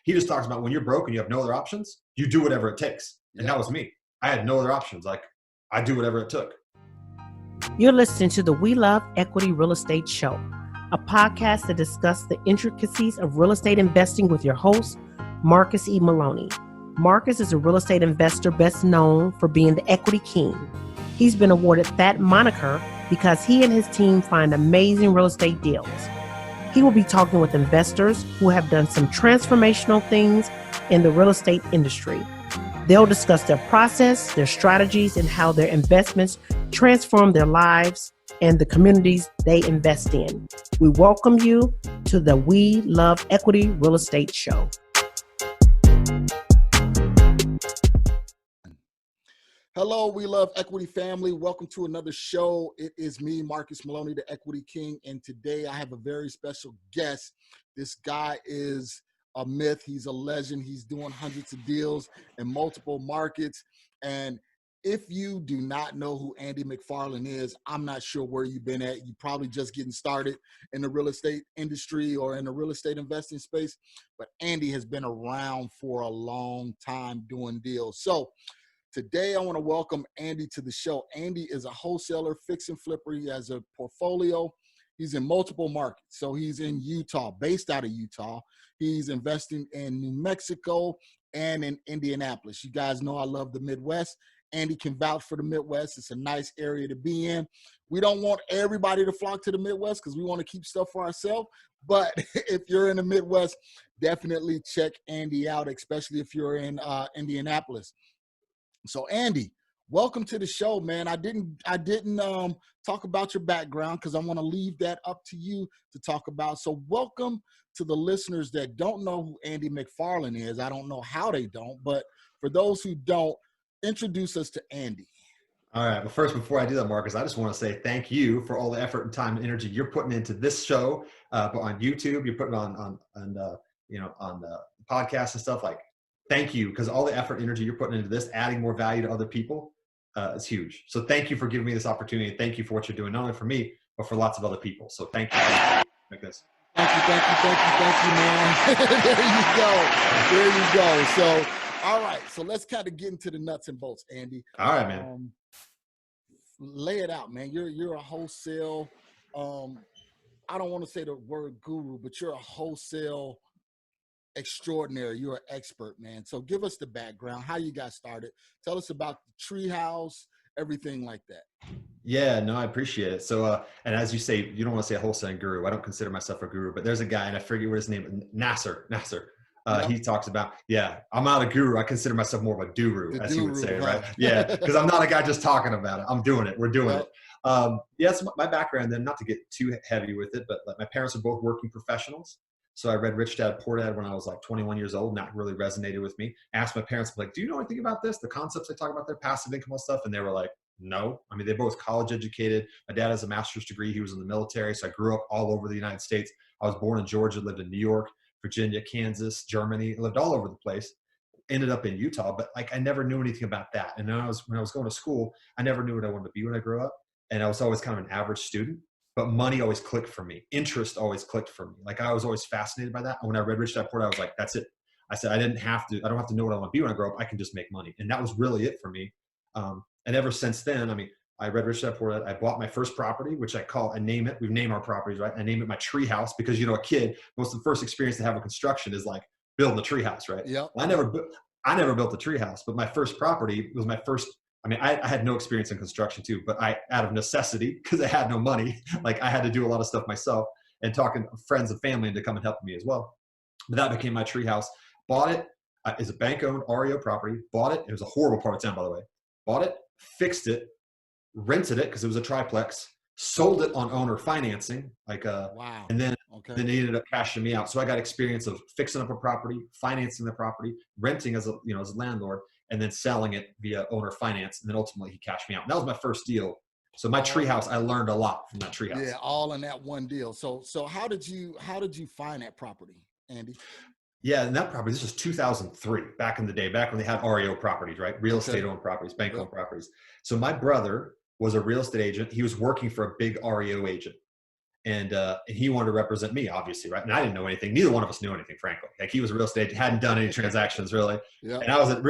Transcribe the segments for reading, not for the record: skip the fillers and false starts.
He just talks about when you're broke and you have no other options, you do whatever it takes. And that was me. I had no other options. Like, I do whatever it took. You're listening to the We Love Equity Real Estate Show, a podcast that discusses the intricacies of real estate investing with your host, Marcus E. Maloney. Marcus is a real estate investor best known for being the equity king. He's been awarded that moniker because he and his team find amazing real estate deals. He will be talking with investors who have done some transformational things in the real estate industry. They'll discuss their process, their strategies, and how their investments transform their lives and the communities they invest in. We welcome you to the We Love Equity Real Estate Show. Hello, We Love Equity family. Welcome to another show. It is me, Marcus Maloney, the Equity King, and today I have a very special guest. This guy is a myth. He's a legend. He's doing hundreds of deals in multiple markets. And if you do not know who Andy McFarland is, I'm not sure where you've been at. You're probably just getting started in the real estate industry or in the real estate investing space. But Andy has been around for a long time doing deals. So today, I want to welcome Andy to the show. Andy is a wholesaler, fix and flipper. He has a portfolio. He's in multiple markets. So he's in Utah, based out of Utah. He's investing in New Mexico and in Indianapolis. You guys know I love the Midwest. Andy can vouch for the Midwest. It's a nice area to be in. We don't want everybody to flock to the Midwest because we want to keep stuff for ourselves. But if you're in the Midwest, definitely check Andy out, especially if you're in Indianapolis. So Andy, welcome to the show, man. I didn't talk about your background because I want to leave that up to you to talk about. So welcome to the listeners that don't know who Andy McFarland is. I don't know how they don't, but for those who don't, introduce us to Andy. All right. Well, first, before I do that, Marcus, I just want to say thank you for all the effort and time and energy you're putting into this show, but on YouTube, you're putting on the podcast and stuff. Like, thank you, because all the effort and energy you're putting into this, adding more value to other people, is huge. So thank you for giving me this opportunity. Thank you for what you're doing, not only for me, but for lots of other people. So thank you. Like this. Thank you, man. There you go. So, all right. So let's kind of get into the nuts and bolts, Andy. All right, man. Lay it out, man. You're a wholesale. I don't want to say the word guru, but you're a wholesale extraordinary. You're an expert, man. So give us the background, how you got started. Tell us about the treehouse, everything like that. Yeah, no, I appreciate it. So, and as you say, you don't want to say a wholesaling guru. I don't consider myself a guru, but there's a guy, and I forget what his name is, Nasser. Yep. He talks about, I'm not a guru. I consider myself more of a duru, as he would say, right? Yeah, because I'm not a guy just talking about it. I'm doing it. We're doing it. So my background then, not to get too heavy with it, but like my parents are both working professionals. So I read Rich Dad, Poor Dad when I was like 21 years old, not really resonated with me. Asked my parents, like, do you know anything about this? The concepts they talk about, their passive income and stuff. And they were like, no. I mean, they're both college educated. My dad has a master's degree. He was in the military. So I grew up all over the United States. I was born in Georgia, lived in New York, Virginia, Kansas, Germany, lived all over the place. Ended up in Utah, but like I never knew anything about that. And when I was going to school, I never knew what I wanted to be when I grew up. And I was always kind of an average student. But money always clicked for me. Interest always clicked for me. Like I was always fascinated by that. And when I read Rich Dad Poor Dad, I was like, that's it. I said, I don't have to know what I want to be when I grow up. I can just make money. And that was really it for me. And ever since then, I mean, I read Rich Dad Poor Dad. I bought my first property, which I name it. We name our properties, right? I name it my treehouse because, a kid, most of the first experience to have with construction is like building a treehouse, right? Yeah. Well, I never built a treehouse, but my first property was my first. I mean, I had no experience in construction too, but out of necessity, because I had no money, like I had to do a lot of stuff myself and talking to friends and family to come and help me as well. But that became my treehouse. Bought it as a bank-owned REO property. Bought it. It was a horrible part of town, by the way. Bought it, fixed it, rented it because it was a triplex, sold it on owner financing, wow. And then they ended up cashing me out. So I got experience of fixing up a property, financing the property, renting as a landlord, and then selling it via owner finance. And then ultimately he cashed me out. And that was my first deal. So my treehouse, I learned a lot from that treehouse. Yeah, all in that one deal. So how did you find that property, Andy? Yeah, and that property, this was 2003, back in the day, back when they had REO properties, right? Real estate owned properties, bank owned properties. So my brother was a real estate agent. He was working for a big REO agent. And he wanted to represent me, obviously, right? And I didn't know anything. Neither one of us knew anything, frankly. Like, he was a real estate, hadn't done any transactions really. Yeah. And I was a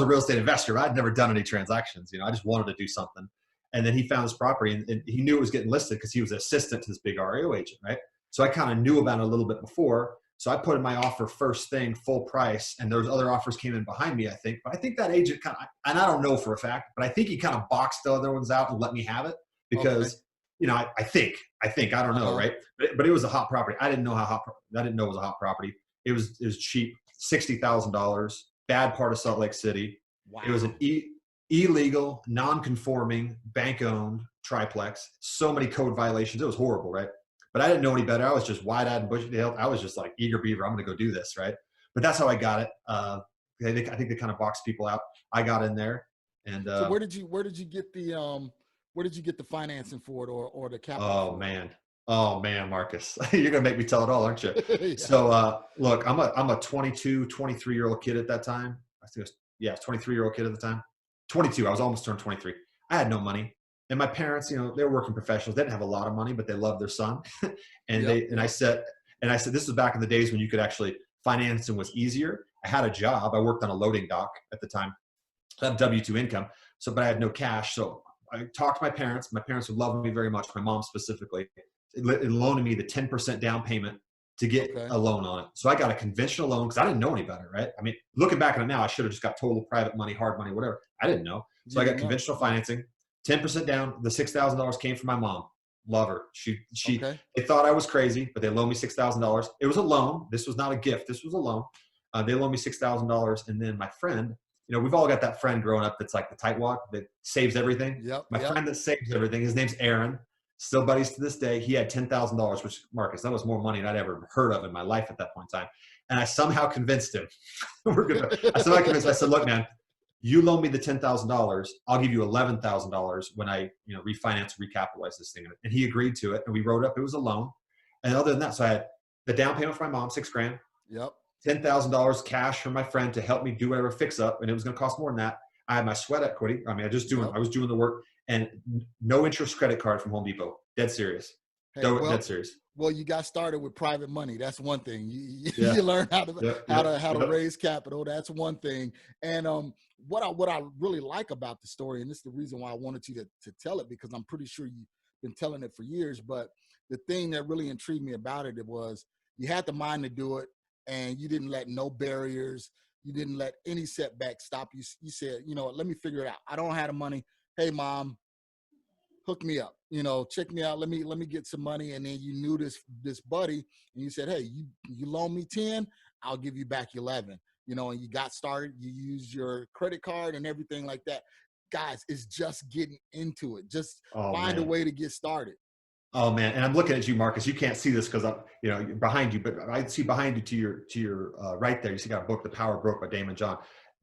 real estate investor. I'd never done any transactions. I just wanted to do something. And then he found this property, and he knew it was getting listed because he was an assistant to this big REO agent, right? So I kind of knew about it a little bit before. So I put in my offer first thing, full price, and those other offers came in behind me, I think. But I think that agent kind of, and I don't know for a fact, but I think he kind of boxed the other ones out and let me have it because, I think, I don't know, right? But it was a hot property. I didn't know it was a hot property. It was cheap, $60,000, bad part of Salt Lake City. Wow. It was an illegal, non-conforming, bank-owned triplex. So many code violations. It was horrible, right? But I didn't know any better. I was just wide-eyed and bushy-tailed. I was just like, eager beaver, I'm going to go do this, right? But that's how I got it. I think they kind of boxed people out. I got in there, and so where did you get the financing for it or the capital? Oh man, Marcus, you're gonna make me tell it all, aren't you? Yeah. So look, I'm a 22, 23-year-old kid at that time. I think it was 23-year-old kid at the time. 22. I was almost turned 23. I had no money. And my parents, they were working professionals. They didn't have a lot of money, but they loved their son. And I said, this was back in the days when you could actually financing was easier. I had a job. I worked on a loading dock at the time. I had W-2 income. But I had no cash. So I talked to my parents. My parents would love me very much. My mom specifically, it loaned me the 10% down payment to get a loan on it. So I got a conventional loan because I didn't know any better, right? I mean, looking back on it now, I should have just got total private money, hard money, whatever. I didn't know. So I got conventional financing. 10% down. The $6,000 came from my mom. Love her. They thought I was crazy, but they loaned me $6,000. It was a loan. This was not a gift. This was a loan. They loaned me $6,000. And then my friend, we've all got that friend growing up that's like the tightwad that saves everything. My friend that saves everything, his name's Aaron. Still buddies to this day. He had $10,000, which, Marcus, that was more money than I'd ever heard of in my life at that point in time. And I somehow convinced him. I said, look, man, you loan me the $10,000. I'll give you $11,000 when I, refinance, recapitalize this thing. And he agreed to it. And we wrote up, it was a loan. And other than that, so I had the down payment for my mom, $6,000. Yep. $10,000 cash from my friend to help me do whatever fix up. And it was going to cost more than that. I had my sweat equity. I mean, I was doing the work, and no interest credit card from Home Depot. Dead serious. Dead serious. Well, you got started with private money. That's one thing. You learn how to raise capital. That's one thing. And what I really like about the story, and this is the reason why I wanted you to tell it, because I'm pretty sure you've been telling it for years. But the thing that really intrigued me about it was you had the mind to do it, and you didn't let no barriers. You didn't let any setback stop you. You said, let me figure it out. I don't have the money. Hey, mom, hook me up. Check me out. Let me get some money. And then you knew this buddy, and you said, hey, you loan me 10, I'll give you back 11. And you got started. You used your credit card and everything like that. Guys, it's just getting into it. Just find a way to get started. Oh man, and I'm looking at you, Marcus. You can't see this because I'm, behind you, but I see behind you to your right there. You see, got a book, The Power of Broke by Damon John.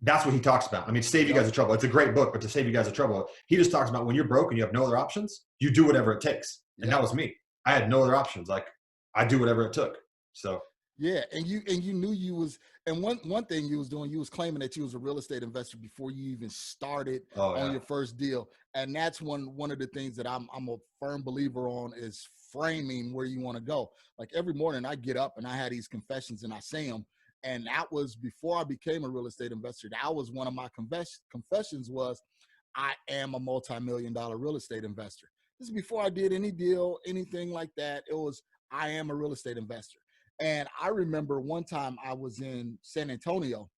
That's what he talks about. I mean, save you guys the trouble. It's a great book, but to save you guys the trouble, he just talks about when you're broke and you have no other options, you do whatever it takes. And that was me. I had no other options. Like, I do whatever it took. So yeah, and you knew you was, and one thing you was doing, you was claiming that you was a real estate investor before you even started on your first deal. And that's one of the things that I'm a firm believer on, is framing where you want to go. Like, every morning I get up and I had these confessions and I say them. And that was before I became a real estate investor. That was one of my confessions was, I am a multi-million-dollar real estate investor. This is before I did any deal, anything like that. It was, I am a real estate investor. And I remember one time I was in San Antonio.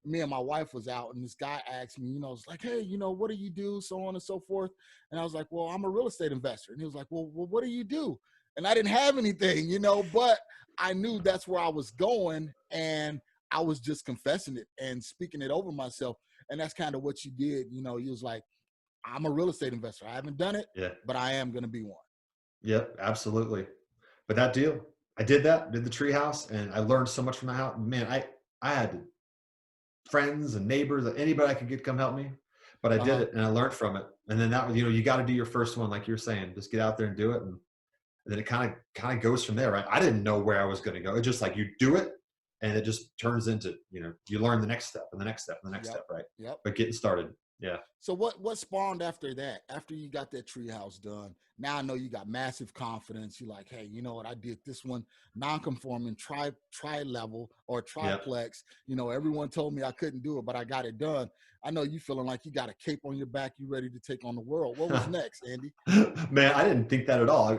Me and my wife was out, and this guy asked me, it's like, hey, what do you do? So on and so forth. And I was like, well, I'm a real estate investor. And he was like, well, what do you do? And I didn't have anything, but I knew that's where I was going, and I was just confessing it and speaking it over myself. And that's kind of what you did. He was like, I'm a real estate investor. I haven't done it, but I am going to be one. Yep, absolutely. But that deal, I did the treehouse, and I learned so much from the house. Man, I had friends and neighbors, anybody I could get come help me, but I did it, and I learned from it. And then that was, you got to do your first one, like you're saying, just get out there and do it. And then it kind of goes from there, right? I didn't know where I was going to go. It's just like you do it, and it just turns into, you learn the next step and the next step and the next step, right? Yep. But getting started. Yeah. So what spawned after that? After you got that treehouse done, now I know you got massive confidence. You're like, hey, you know what? I did this one non-conforming tri-level or Yeah. triplex. You know, everyone told me I couldn't do it, but I got it done. I know you feeling like you got a cape on your back. You ready to take on the world. What was next, Andy? Man, I didn't think that at all.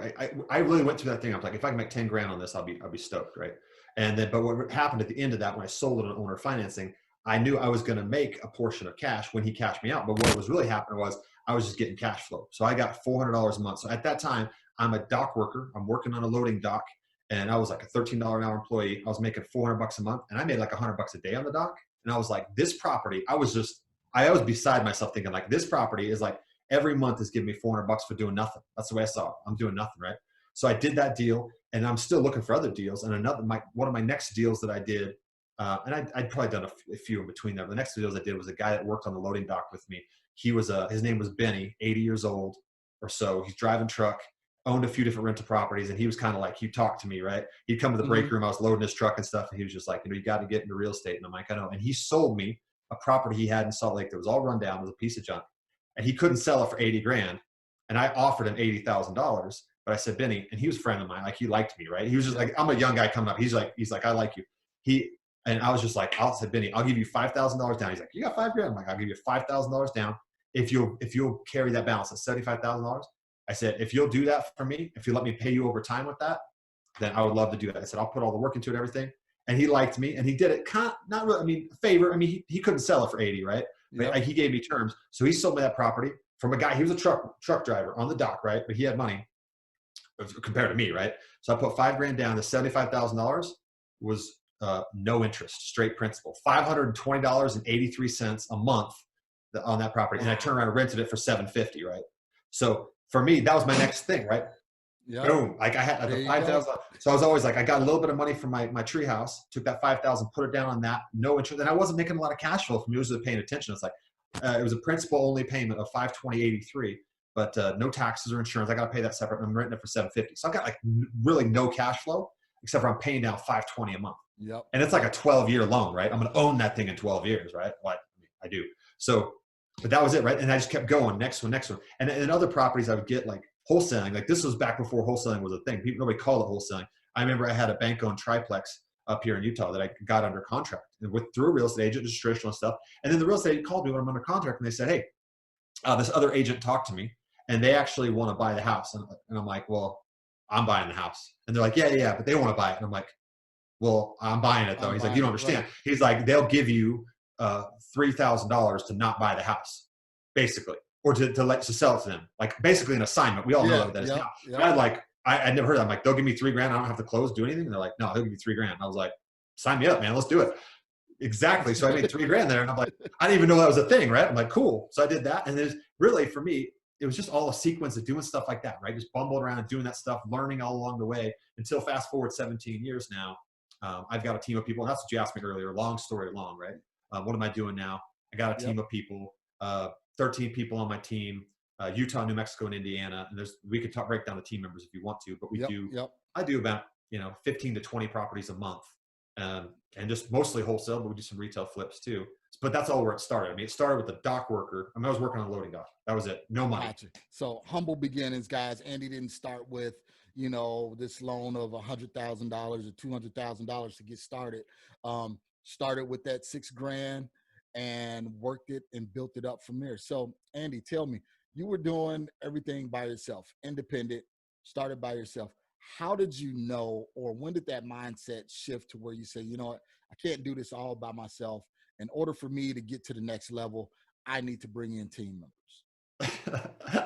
I really went through that thing. I was like, if I can make 10 grand on this, I'll be stoked. Right. And then, but what happened at the end of that, when I sold it on owner financing, I knew I was going to make a portion of cash when he cashed me out. But what was really happening was I was just getting cash flow. So I got $400 a month. So at that time, I'm a dock worker. I'm working on a loading dock, and I was like a $13 an hour employee. I was making $400 a month, and I made like $100 a day on the dock. And I was like, this property, I was beside myself thinking like, this property is like, every month is giving me $400 for doing nothing. That's the way I saw it. I'm doing nothing, right? So I did that deal, and I'm still looking for other deals. And one of my next deals that I did, and I'd probably done a few in between there. The next deals I did was a guy that worked on the loading dock with me. He was his name was Benny, 80 years old or so. He's driving truck, owned a few different rental properties, and he was kind of like, he talked to me, right? He'd come to the break room. I was loading his truck and stuff, and he was just like, you got to get into real estate. And I'm like, I know. And he sold me a property he had in Salt Lake that was all run down. It was a piece of junk, and he couldn't sell it for 80 grand. And I offered him $80,000, but I said, Benny, and he was a friend of mine. Like, he liked me, right? He was just like, I'm a young guy coming up. He's like, I like you. And I was just like, I said, Benny, I'll give you $5,000 down. He's like, you got 5 grand? I'm like, I'll give you $5,000 down if you'll carry that balance at $75,000. I said, if you'll do that for me, if you let me pay you over time with that, then I would love to do that. I said, I'll put all the work into it, everything. And he liked me, and he did it not really. I mean, favor. I mean, he couldn't sell it for 80, right? But he gave me terms, so he sold me that property from a guy. He was a truck driver on the dock, right? But he had money compared to me, right? So I put 5 grand down. The $75,000 was no interest, straight principal, $520.83 a month on that property. And I turned around and rented it for $750, right? So for me, that was my next thing, right? Yep. Boom. Like I had the 5,000. So I was always like, I got a little bit of money from my treehouse, took that 5,000, put it down on that, no interest. And I wasn't making a lot of cash flow from users paying attention. It's like, it was a principal only payment of $520.83, but no taxes or insurance. I got to pay that separate. And I'm renting it for $750. So I've got like really no cash flow, except for I'm paying down $520 a month. Yep. And it's like a 12-year loan, right? I'm going to own that thing in 12 years, right? Well, I do. So, but that was it, right? And I just kept going, next one. And in other properties, I would get like wholesaling. Like this was back before wholesaling was a thing. Nobody called it wholesaling. I remember I had a bank-owned triplex up here in Utah that I got under contract and through a real estate agent, just traditional stuff. And then the real estate agent called me when I'm under contract, and they said, hey, this other agent talked to me, and they actually want to buy the house. And I'm like, well, I'm buying the house. And they're like, yeah, but they want to buy it. And I'm like, well, I'm buying it though. He's like, you don't understand. Right. He's like, they'll give you $3,000 to not buy the house, basically, or to sell it to them. Like basically an assignment. We all know what that is now. Yeah. I'd never heard of that. I'm like, they'll give me $3 grand. I don't have to close, do anything. And they're like, no, they'll give you $3 grand. And I was like, sign me up, man. Let's do it. Exactly. So I made $3 grand there, and I'm like, I didn't even know that was a thing, right? I'm like, cool. So I did that. And there's really, for me, it was just all a sequence of doing stuff like that, right? Just bumbled around and doing that stuff, learning all along the way until fast forward 17 years now. I've got a team of people, and that's what you asked me earlier, long story long, right? What am I doing now? I got a team of people, 13 people on my team, Utah, New Mexico, and Indiana. And we could break down the team members if you want to, but I do about, 15 to 20 properties a month. And just mostly wholesale, but we do some retail flips too. But that's all where it started. I mean, it started with a dock worker. I was working on a loading dock. That was it. No money. Gotcha. So humble beginnings, guys. Andy didn't start with, this loan of $100,000 or $200,000 to get started. Started with that $6 grand and worked it and built it up from there. So Andy, tell me, you were doing everything by yourself, independent, started by yourself. How did you know, or when did that mindset shift to where you say, you know what, I can't do this all by myself. In order for me to get to the next level, I need to bring in team members.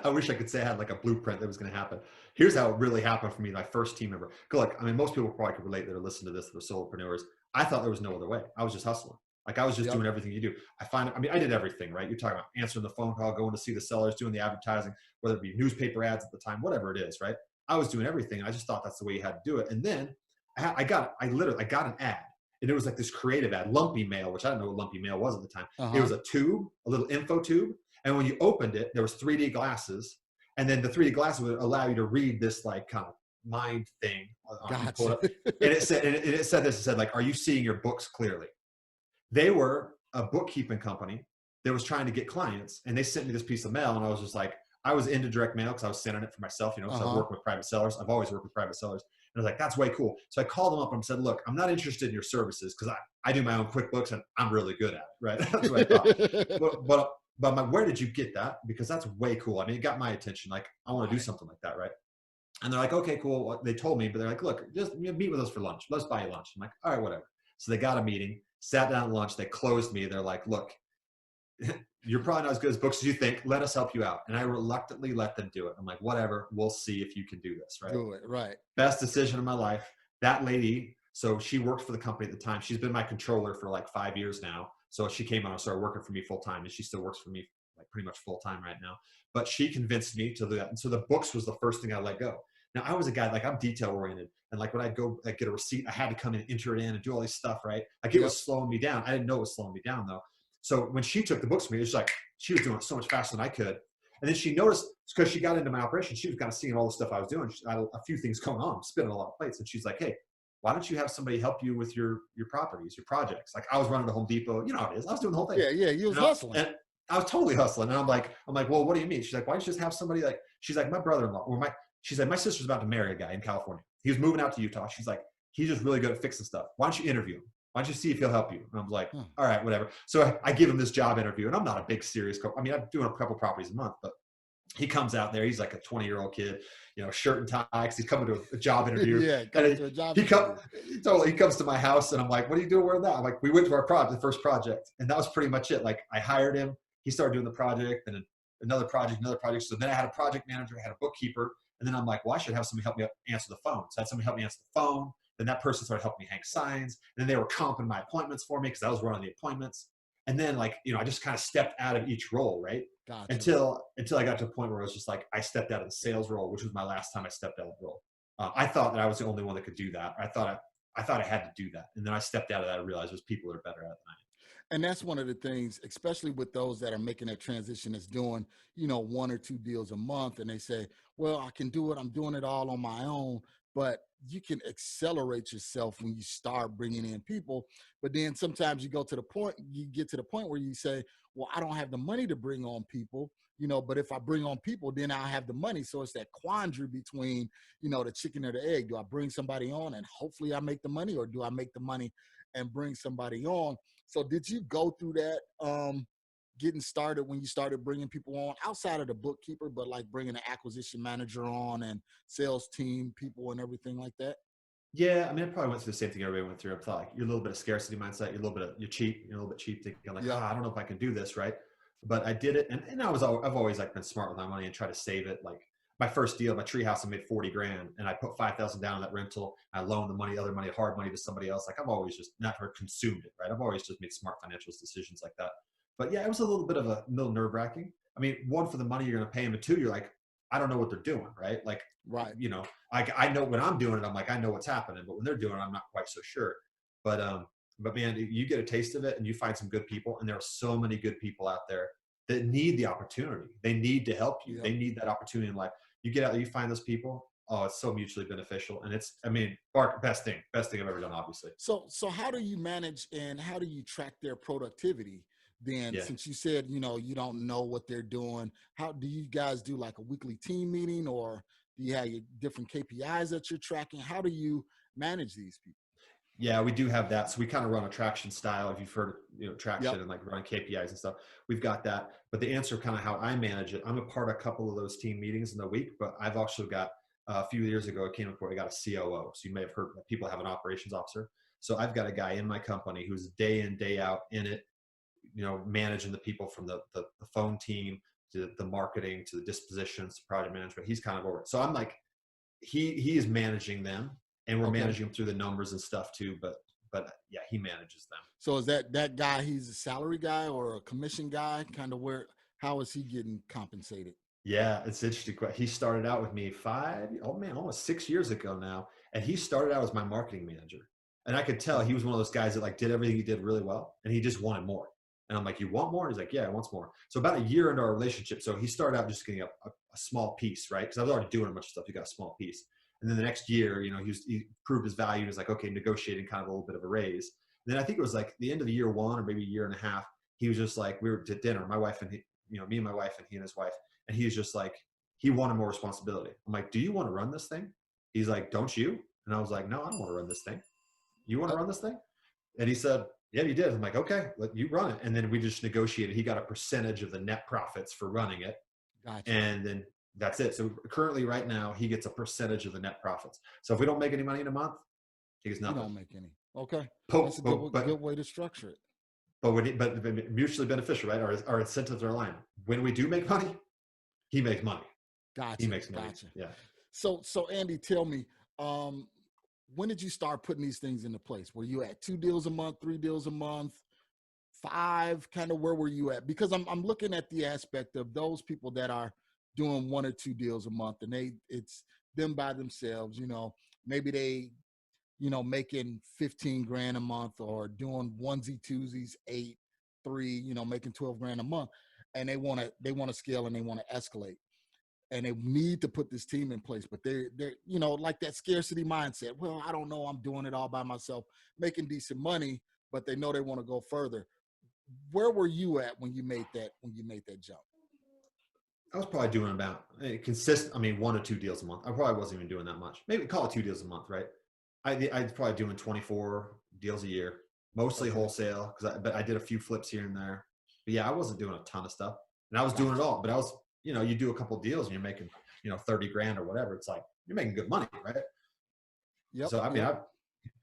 I wish I could say I had like a blueprint that was going to happen. Here's how it really happened for me, my first team member. Look, I mean, most people probably could relate that are listening to this, that are solopreneurs. I thought there was no other way. I was just hustling. Like I was just doing everything you do. I did everything, right? You're talking about answering the phone call, going to see the sellers, doing the advertising, whether it be newspaper ads at the time, whatever it is, right? I was doing everything. I just thought that's the way you had to do it. And then I got an ad, and it was like this creative ad, lumpy mail, which I didn't know what lumpy mail was at the time. It was a tube, a little info tube. And when you opened it, there was 3D glasses. And then the 3D glasses would allow you to read this like kind of mind thing. Gotcha. And it said, like, are you seeing your books clearly? They were a bookkeeping company that was trying to get clients, and they sent me this piece of mail, and I was just like, I was into direct mail because I was sending it for myself, you know, so I work with private sellers. I've always worked with private sellers. And I was like, that's way cool. So I called them up and said, look, I'm not interested in your services because I do my own QuickBooks and I'm really good at it, right? That's what I thought. But I'm like, where did you get that? Because that's way cool. I mean, it got my attention. Like, I want to do something like that, right? And they're like, okay, cool. Well, they told me, but they're like, look, just meet with us for lunch. Let's buy you lunch. I'm like, all right, whatever. So they got a meeting, sat down at lunch. They closed me. They're like, look, you're probably not as good as books as you think. Let us help you out. And I reluctantly let them do it. I'm like, whatever, we'll see if you can do this, right? Do it, right. Best decision of my life. That lady, so she worked for the company at the time. She's been my controller for like 5 years now. So she came on and started working for me full time, and she still works for me like pretty much full time right now. But she convinced me to do that. And so the books was the first thing I let go. Now I was a guy, like I'm detail oriented. And like when I'd go get a receipt, I had to come in and enter it in and do all this stuff, right? Like it was slowing me down. I didn't know it was slowing me down though. So when she took the books from me, it was like she was doing it so much faster than I could. And then she noticed, because she got into my operation, she was kind of seeing all the stuff I was doing. I had a few things going on, spinning a lot of plates. And she's like, hey, why don't you have somebody help you with your properties, your projects? Like I was running to Home Depot, you know how it is. I was doing the whole thing. Yeah, you was hustling. And I was totally hustling. And I'm like, well, what do you mean? She's like, why don't you just have somebody like, she's like, my brother-in-law, she's like, my sister's about to marry a guy in California. He was moving out to Utah. She's like, he's just really good at fixing stuff. Why don't you interview him? Why don't you see if he'll help you? And I'm like, all right, whatever. So I give him this job interview, and I'm not a big serious I mean, I'm doing a couple properties a month, but he comes out there. He's like a 20-year-old kid, you know, shirt and tie, because he's coming to a job interview. He comes to my house, and I'm like, what are you doing wearing that? I'm like, we went to our the first project, and that was pretty much it. Like I hired him. He started doing the project, and another project. So then I had a project manager, I had a bookkeeper, and then I'm like, well, I should have somebody help me answer the phone. So I had somebody help me answer the phone. Then that person started helping me hang signs. And then they were comping my appointments for me because I was running the appointments. And then like, you know, I just kind of stepped out of each role, right? Gotcha. Until I got to a point where it was just like, I stepped out of the sales role, which was my last time I stepped out of the role. I thought that I was the only one that could do that. I thought I had to do that. And then I stepped out of that and realized there's people that are better at it than I am. And that's one of the things, especially with those that are making that transition, that's doing, you know, 1 or 2 deals a month. And they say, well, I can do it. I'm doing it all on my own. But you can accelerate yourself when you start bringing in people. But then sometimes you get to the point where you say, well, I don't have the money to bring on people, you know, but if I bring on people, then I'll have the money. So it's that quandary between, you know, the chicken or the egg. Do I bring somebody on and hopefully I make the money, or do I make the money and bring somebody on? So did you go through that getting started when you started bringing people on outside of the bookkeeper, but like bringing an acquisition manager on and sales team people and everything like that? Yeah, I mean, I probably went through the same thing everybody went through. I thought like you're a little bit of scarcity mindset. You're cheap. You're a little bit cheap thinking like, I don't know if I can do this, right? But I did it, and I've always like been smart with my money and try to save it. Like my first deal, my treehouse, I made 40 grand, and I put 5,000 down on that rental. I loaned the money, other money, hard money to somebody else. Like I've always just never consumed it, right? I've always just made smart financial decisions like that. But yeah, it was a little bit of a little nerve wracking. I mean, one, for the money you're going to pay them, and two, you're like, I don't know what they're doing, right? Like, you know, I know when I'm doing it, I'm like, I know what's happening, but when they're doing it, I'm not quite so sure. But man, you get a taste of it and you find some good people, and there are so many good people out there that need the opportunity. They need to help you. They need that opportunity in life. You get out there, you find those people. Oh, it's so mutually beneficial. And it's, I mean, best thing I've ever done, obviously. So how do you manage and how do you track their productivity? Then since you said, you know, you don't know what they're doing, how do you guys do like a weekly team meeting, or do you have your different KPIs that you're tracking? How do you manage these people? Yeah, we do have that. So we kind of run a traction style. If you've heard, you know, traction and like running KPIs and stuff, we've got that. But the answer kind of how I manage it, I'm a part of a couple of those team meetings in the week, but I've also got a few years ago, I came up where I got a COO. So you may have heard that people have an operations officer. So I've got a guy in my company who's day in, day out in it, you know, managing the people from the phone team to the marketing, to the dispositions, to project management. He's kind of over it. So I'm like, he is managing them, and we're managing them through the numbers and stuff too. But yeah, he manages them. So is that guy, he's a salary guy or a commission guy? Kind of how is he getting compensated? Yeah, it's interesting. He started out with me almost 6 years ago now. And he started out as my marketing manager. And I could tell he was one of those guys that like did everything he did really well, and he just wanted more. And I'm like, you want more? He's like, yeah, I want more. So about a year into our relationship, so he started out just getting a small piece, right? Because I was already doing a bunch of stuff. He got a small piece. And then the next year, you know, he proved his value. He was like, okay, negotiating kind of a little bit of a raise. And then I think it was like the end of the year 1 or maybe a year and a half, he was just like, we were to dinner, my wife and he, me and my wife and he and his wife, and he was just like, he wanted more responsibility. I'm like, do you want to run this thing? He's like, don't you? And I was like, no, I don't want to run this thing. You want to run this thing? And he said, yeah, you did. I'm like, okay, let you run it. And then we just negotiated. He got a percentage of the net profits for running it. Gotcha. And then that's it. So currently right now, he gets a percentage of the net profits. So if we don't make any money in a month, he gets nothing. You don't make any. Okay. That's a good way to structure it. But mutually beneficial, right? Our incentives are aligned. When we do make money, he makes money. Gotcha. He makes money. Gotcha. Yeah. So Andy, tell me, when did you start putting these things into place? Were you at 2 deals a month, 3 deals a month, 5? Kind of where were you at? Because I'm looking at the aspect of those people that are doing 1 or 2 deals a month, and it's them by themselves. Maybe they, making 15 grand a month, or doing onesie twosies, 8, 3, making 12 grand a month, and they want to scale and they want to escalate. And they need to put this team in place, but they're like that scarcity mindset. Well, I don't know, I'm doing it all by myself, making decent money, but they know they want to go further. Where were you at when you made that jump? I was probably doing about 1 or 2 deals a month. I probably wasn't even doing that much. Maybe call it 2 deals a month, right? I was probably doing 24 deals a year, mostly wholesale, but I did a few flips here and there. But yeah, I wasn't doing a ton of stuff, and I was doing it all. But I was, you do a couple of deals and you're making, 30 grand or whatever. It's like, you're making good money, right? Yep. So, I mean,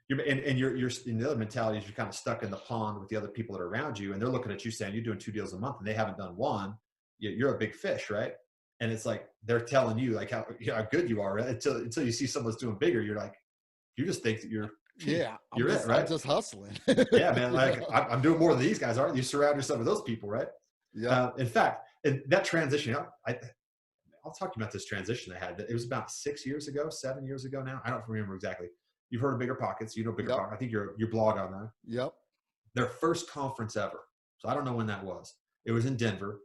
you're in the other mentality is you're kind of stuck in the pond with the other people that are around you, and they're looking at you saying you're doing 2 deals a month and they haven't done 1. You're a big fish, right? And it's like, they're telling you like how good you are, right? Until you see someone's doing bigger, you're like, you just think that you're right? I'm just hustling. Yeah, man. Like I'm doing more than these guys, aren't you? Surround yourself with those people, right? Yeah. In fact, that transition, I'll talk to you about this transition I had. It was about 7 years ago now. I don't remember exactly. You've heard of Bigger Pockets. Bigger Pockets. I think your blog on that. Yep. Their first conference ever. So I don't know when that was. It was in Denver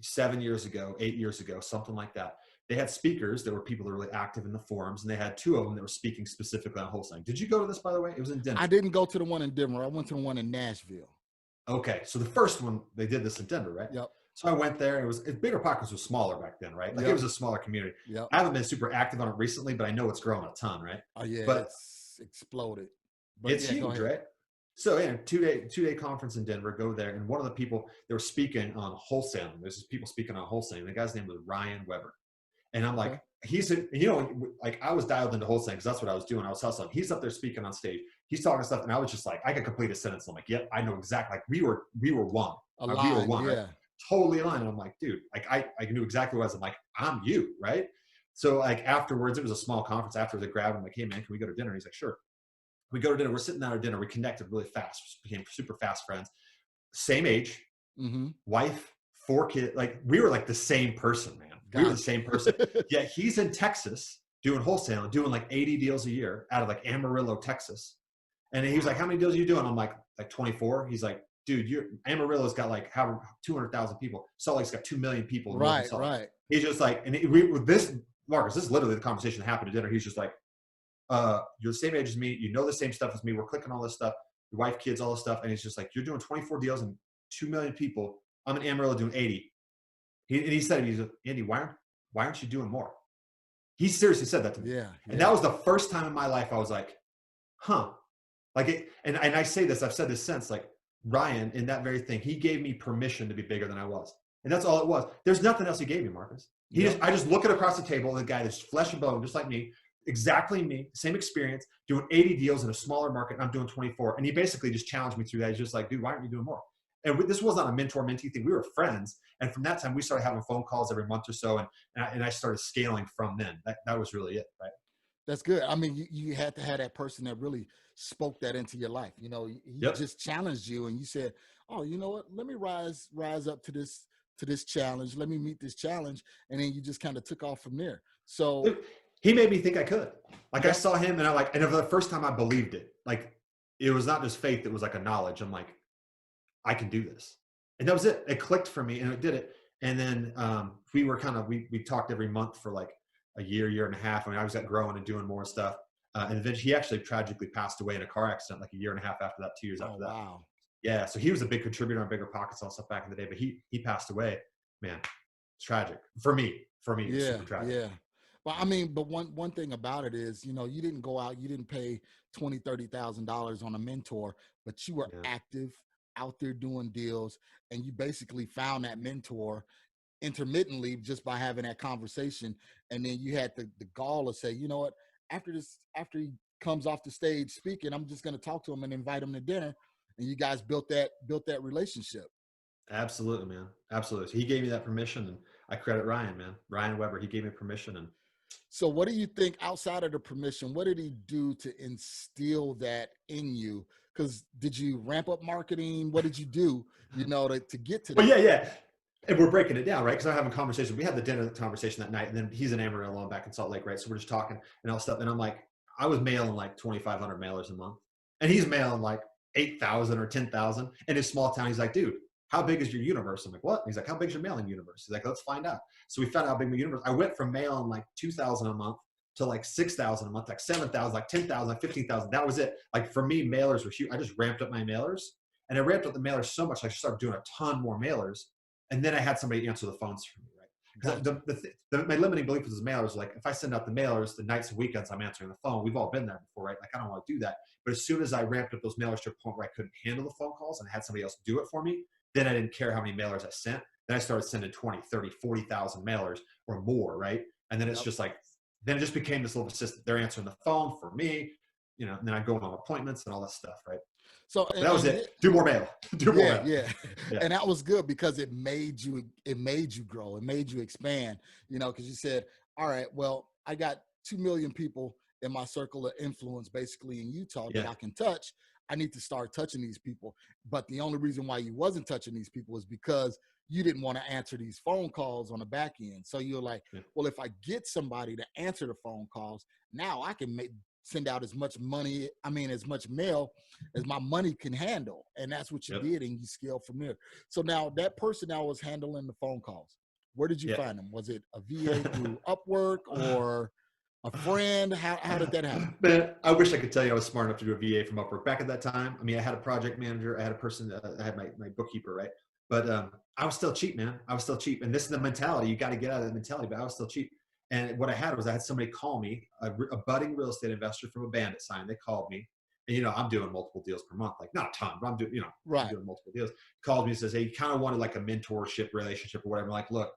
7 years ago, 8 years ago, something like that. They had speakers. There were people that were really active in the forums, and they had 2 of them that were speaking specifically on wholesaling. Did you go to this, by the way? It was in Denver. I didn't go to the one in Denver. I went to the one in Nashville. Okay. So the first one, they did this in Denver, right? Yep. So I went there. Bigger Pockets was smaller back then, right? Like It was a smaller community. Yep. I haven't been super active on it recently, but I know it's growing a ton, right? Oh yeah, but it's exploded. But it's huge, right? So yeah, 2-day conference in Denver. Go there, and one of the people they were speaking on wholesaling. There's people speaking on wholesaling. The guy's name was Ryan Weber, and I'm like, I was dialed into wholesaling because that's what I was doing. I was hustling. He's up there speaking on stage. He's talking stuff, and I was just like, I could complete a sentence. I'm like, yep, I know exactly. Like we were one. Aligned, we were one, yeah. right? Totally aligned. And I'm like, dude, like I knew exactly what I was. I'm like, I'm you, right? So like afterwards, it was a small conference. After the grab, I'm like, hey man, can we go to dinner? And he's like, sure. We go to dinner. We're sitting down at dinner. We connected really fast. Became super fast friends. Same age, wife, 4 kids. Like we were like the same person, man. We were the same person. Yeah, he's in Texas doing wholesale, doing like 80 deals a year out of like Amarillo, Texas. And he was like, how many deals are you doing? I'm like 24. He's like, dude, Amarillo's got like 200,000 people. Salt Lake's got 2 million people. Right. He's just like, Marcus, this is literally the conversation that happened at dinner. He's just like, you're the same age as me. You know the same stuff as me. We're clicking all this stuff. Your wife, kids, all this stuff. And he's just like, you're doing 24 deals and 2 million people. I'm in Amarillo doing 80. He said, he's like, Andy, why aren't you doing more? He seriously said that to me. Yeah. And that was the first time in my life I was like, huh. Like it, and I say this, I've said this since, like Ryan, in that very thing, he gave me permission to be bigger than I was. And that's all it was. There's nothing else he gave me, Marcus. I just look at across the table, the guy that's flesh and bone, just like me, exactly me, same experience, doing 80 deals in a smaller market, and I'm doing 24. And he basically just challenged me through that. He's just like, dude, why aren't you doing more? And this wasn't a mentor-mentee thing. We were friends. And from that time, we started having phone calls every month or so. And I started scaling from then. That was really it, right? That's good. I mean, you had to have that person that really spoke that into your life. He just challenged you, and you said, oh, you know what? Let me rise up to this challenge. Let me meet this challenge. And then you just kind of took off from there. So he made me think I could. Like I saw him and for the first time I believed it. Like it was not just faith, it was like a knowledge. I'm like, I can do this. And that was it. It clicked for me and it did it. And then we talked every month for like a year and a half. I mean, I was growing and doing more stuff. And eventually he actually tragically passed away in a car accident like a year and a half after that, 2 years after that. Wow. Yeah. So he was a big contributor on Bigger Pockets, all stuff back in the day, but he passed away, man. It's tragic for me. It was Yeah, super tragic. yeah. Well, I mean, but one thing about it is, you didn't go out, you didn't pay $20,000-$30,000 on a mentor, but you were Yeah. active out there doing deals, and you basically found that mentor intermittently just by having that conversation. And then you had the gall to say, you know what, after he comes off the stage speaking, I'm just going to talk to him and invite him to dinner. And you guys built that relationship. Absolutely, man. Absolutely. So he gave me that permission, and I credit Ryan, man. Ryan Weber, he gave me permission. And So what do you think outside of the permission, what did he do to instill that in you? Because did you ramp up marketing? What did you do, to get to that? well, yeah. And we're breaking it down, right? Because I'm having conversations. We had the dinner conversation that night, and then he's in Amarillo, I'm back in Salt Lake, right? So we're just talking and all stuff. And I'm like, I was mailing like 2,500 mailers a month, and he's mailing like 8,000 or 10,000 in his small town. He's like, dude, how big is your universe? I'm like, what? He's like, how big's your mailing universe? He's like, let's find out. So we found out how big my universe. I went from mailing like 2,000 a month to like 6,000 a month, like 7,000, like 10,000, like 15,000. That was it. Like for me, mailers were huge. I just ramped up my mailers, and I ramped up the mailers so much, I started doing a ton more mailers. And then I had somebody answer the phones for me, right? Because my limiting belief was mailers. Like if I send out the mailers, the nights and weekends I'm answering the phone. We've all been there before, right? Like I don't want to do that. But as soon as I ramped up those mailers to a point where I couldn't handle the phone calls and I had somebody else do it for me, then I didn't care how many mailers I sent. Then I started sending 20, 30, 40,000 mailers or more, right? And then it's just like, then it just became this little assistant. They're answering the phone for me, and then I go on appointments and all that stuff, right? So That was it. Do more mail. Do more mail. Yeah. And that was good because it made you grow. It made you expand, because you said, all right, well, I got 2 million people in my circle of influence, basically in Utah that I can touch. I need to start touching these people. But the only reason why you wasn't touching these people is because you didn't want to answer these phone calls on the back end. So you're like, well, if I get somebody to answer the phone calls, now I can send out as much money, as much mail as my money can handle. And that's what you did, and you scaled from there. So now that person now was handling the phone calls. Where did you find them? Was it a VA through Upwork or a friend? How did that happen? Man, I wish I could tell you I was smart enough to do a VA from Upwork. Back at that time, I had a project manager, I had a person, I had my bookkeeper, right? But I was still cheap, man. I was still cheap. And this is the mentality. You got to get out of that mentality, but I was still cheap. And what I had was I had somebody call me, a budding real estate investor from a bandit sign. They called me. And, I'm doing multiple deals per month, like not a ton, but I'm doing, I'm doing multiple deals. Called me and says, hey, you kind of wanted like a mentorship relationship or whatever. I'm like, look,